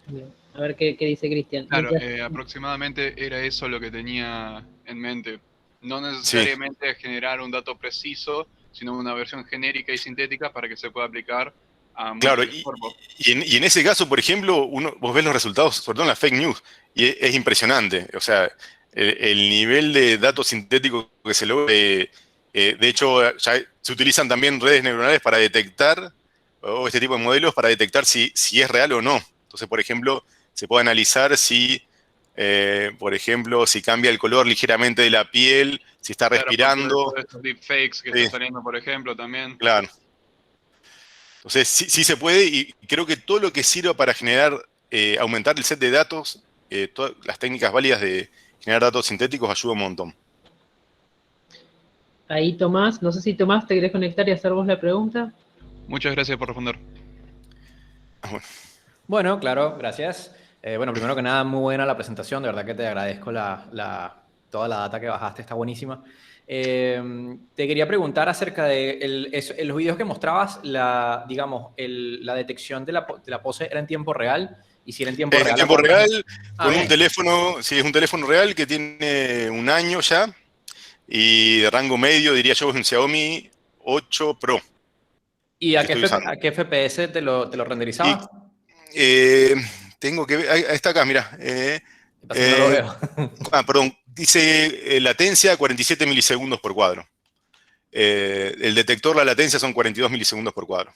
Bien. A ver qué dice Cristian. Claro, aproximadamente era eso lo que tenía en mente. No necesariamente generar un dato preciso, sino una versión genérica y sintética para que se pueda aplicar a múltiples cuerpos. Y en ese caso, por ejemplo, vos ves los resultados, sobre todo en la fake news, y es impresionante. O sea, el nivel de datos sintéticos que se logra. De hecho, ya se utilizan también redes neuronales para detectar, o este tipo de modelos, para detectar si es real o no. Entonces, por ejemplo, se puede analizar si, por ejemplo, si cambia el color ligeramente de la piel, si está respirando. Claro, estos deepfakes que están saliendo, por ejemplo, también. Claro. Entonces, sí se puede, y creo que todo lo que sirva para aumentar el set de datos, todas las técnicas válidas de generar datos sintéticos ayuda un montón. Ahí Tomás, no sé si Tomás te querés conectar y hacer vos la pregunta. Muchas gracias por responder. Bueno, claro, gracias. Bueno, primero que nada, muy buena la presentación, de verdad que te agradezco toda la data que bajaste, está buenísima. Te quería preguntar acerca de los videos que mostrabas, la detección de la pose era en tiempo real, y si era en tiempo real. En tiempo real, con un teléfono, sí, es un teléfono real que tiene un año ya, y de rango medio, diría yo, es un Xiaomi 8 Pro. ¿Y a qué FPS te lo renderizaba? Tengo que ver, ahí está acá, mira. No lo veo. Perdón, dice latencia 47 milisegundos por cuadro. El detector, la latencia son 42 milisegundos por cuadro.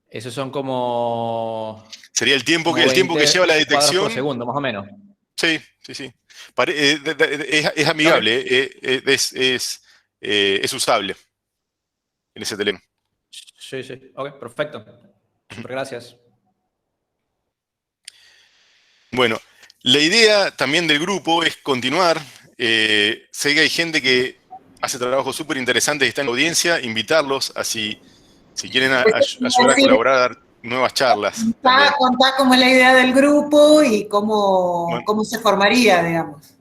Esos son como... Sería el tiempo que lleva la detección. Por segundo, más o menos. Sí. Es amigable, es usable en ese teléfono. Sí. Ok, perfecto. Gracias. Bueno, la idea también del grupo es continuar. Sé que hay gente que hace trabajos súper interesantes y está en la audiencia, invitarlos a si quieren ayudar a colaborar, a dar nuevas charlas. Contar cómo es la idea del grupo y cómo se formaría, digamos.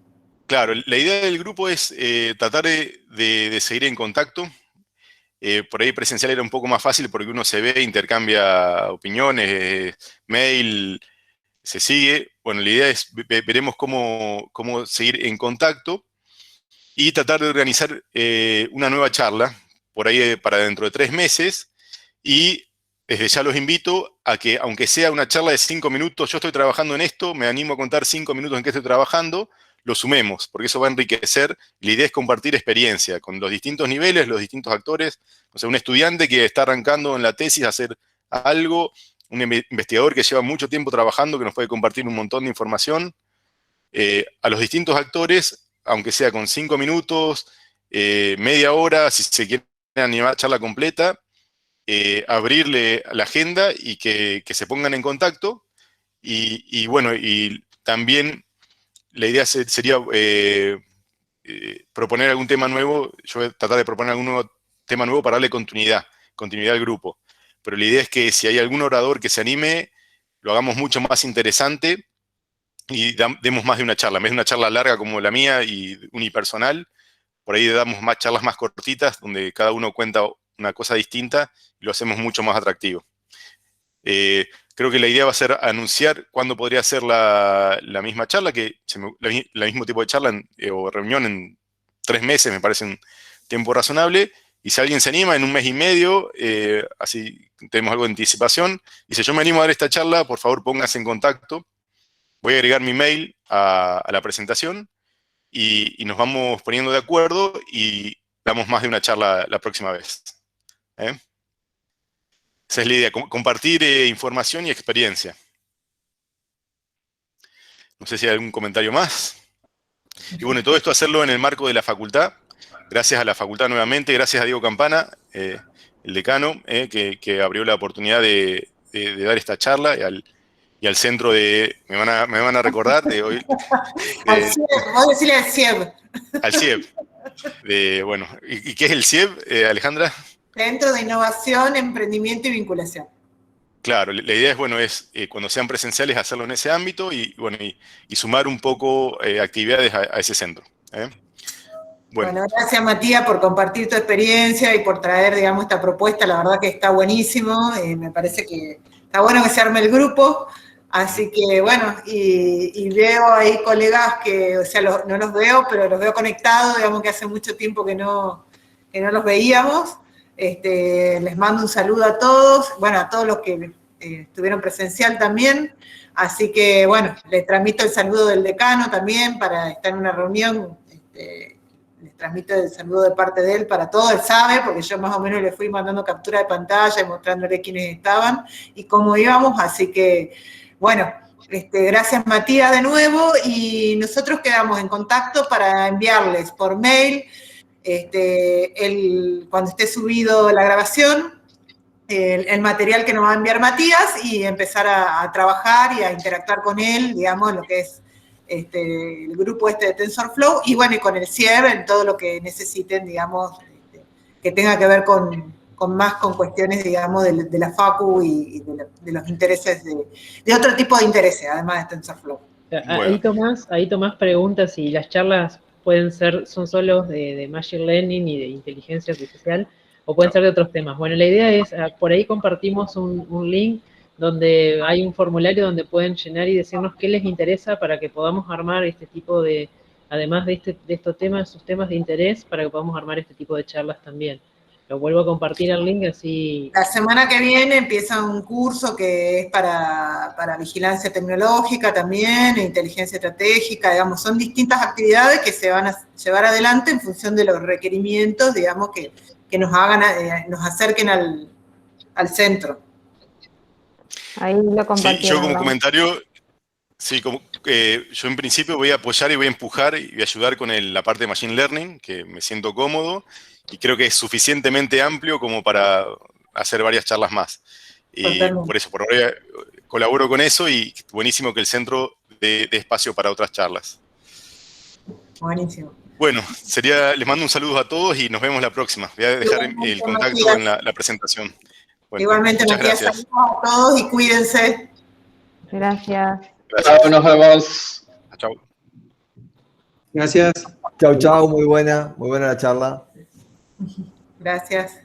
Claro, la idea del grupo es tratar de seguir en contacto. Por ahí presencial era un poco más fácil porque uno se ve, intercambia opiniones, mail, se sigue. Bueno, la idea es, veremos cómo seguir en contacto y tratar de organizar una nueva charla, por ahí para dentro de 3 meses, y desde ya los invito a que, aunque sea una charla de 5 minutos, yo estoy trabajando en esto, me animo a contar 5 minutos en que estoy trabajando, lo sumemos, porque eso va a enriquecer. La idea es compartir experiencia con los distintos niveles, los distintos actores. O sea, un estudiante que está arrancando en la tesis a hacer algo, un investigador que lleva mucho tiempo trabajando, que nos puede compartir un montón de información, a los distintos actores, aunque sea con 5 minutos, media hora, si se quiere animar charla completa, abrirle la agenda y que se pongan en contacto. Y bueno, y también la idea sería proponer algún tema nuevo. Yo voy a tratar de proponer algún nuevo tema nuevo para darle continuidad al grupo. Pero la idea es que si hay algún orador que se anime, lo hagamos mucho más interesante y demos más de una charla. En vez de una charla larga como la mía y unipersonal, por ahí damos más charlas más cortitas, donde cada uno cuenta una cosa distinta y lo hacemos mucho más atractivo. Creo que la idea va a ser anunciar cuándo podría ser la misma charla, la mismo tipo de charla o reunión en 3 meses, me parece un tiempo razonable. Y si alguien se anima en 1 mes y medio, así tenemos algo de anticipación. Y si yo me animo a dar esta charla, por favor pónganse en contacto. Voy a agregar mi mail a la presentación y nos vamos poniendo de acuerdo y damos más de una charla la próxima vez. Esa es la idea, compartir información y experiencia. No sé si hay algún comentario más. Y bueno, todo esto hacerlo en el marco de la facultad. Gracias a la facultad nuevamente, gracias a Diego Campana, el decano, que abrió la oportunidad de dar esta charla, y al centro de, me van a recordar, de hoy. Al CIEB, vamos a decirle al CIEB. Al CIEB. Bueno, ¿y qué es el CIEB, Alejandra? Centro de Innovación, Emprendimiento y Vinculación. Claro, la idea es cuando sean presenciales hacerlo en ese ámbito y sumar un poco actividades a ese centro. Bueno, gracias Matías por compartir tu experiencia y por traer, digamos, esta propuesta. La verdad que está buenísimo. Me parece que está bueno que se arme el grupo. Así que, bueno, y veo ahí colegas que, o sea, no los veo, pero los veo conectados, digamos que hace mucho tiempo que no los veíamos. Les mando un saludo a todos, bueno, a todos los que estuvieron presencial también. Así que, bueno, les transmito el saludo del decano también para estar en una reunión. Les transmito el saludo de parte de él para todos, él sabe, porque yo más o menos le fui mandando captura de pantalla y mostrándole quiénes estaban y cómo íbamos. Así que, bueno, gracias Matías de nuevo, y nosotros quedamos en contacto para enviarles por mail, cuando esté subido la grabación, el material que nos va a enviar Matías, y empezar a trabajar y a interactuar con él, digamos, en lo que es el grupo de TensorFlow, y bueno, y con el CIEB en todo lo que necesiten, digamos, que tenga que ver con cuestiones, digamos, de la FACU y de los intereses, de otro tipo de intereses, además de TensorFlow. Ahí Tomás pregunta si las charlas son solo de Machine Learning y de inteligencia artificial, o pueden ser de otros temas. Bueno, la idea es, por ahí compartimos un link donde hay un formulario donde pueden llenar y decirnos qué les interesa para que podamos armar este tipo de, además de estos temas, sus temas de interés, para que podamos armar este tipo de charlas también. Lo vuelvo a compartir el link así. La semana que viene empieza un curso que es para vigilancia tecnológica también, inteligencia estratégica, digamos, son distintas actividades que se van a llevar adelante en función de los requerimientos, digamos, que nos acerquen al centro. Ahí lo compartieron. Sí, yo como comentario, yo en principio voy a apoyar y voy a empujar y voy a ayudar con la parte de Machine Learning, que me siento cómodo y creo que es suficientemente amplio como para hacer varias charlas más. Y por eso, por ahora colaboro con eso, y buenísimo que el centro dé espacio para otras charlas. Buenísimo. Bueno, les mando un saludo a todos y nos vemos la próxima. Voy a dejar el contacto en la presentación. Bueno, igualmente, Matías, saludos a todos y cuídense. Gracias. Chao, nos vemos. Chao. Gracias. Chao, chao, muy buena la charla. Gracias.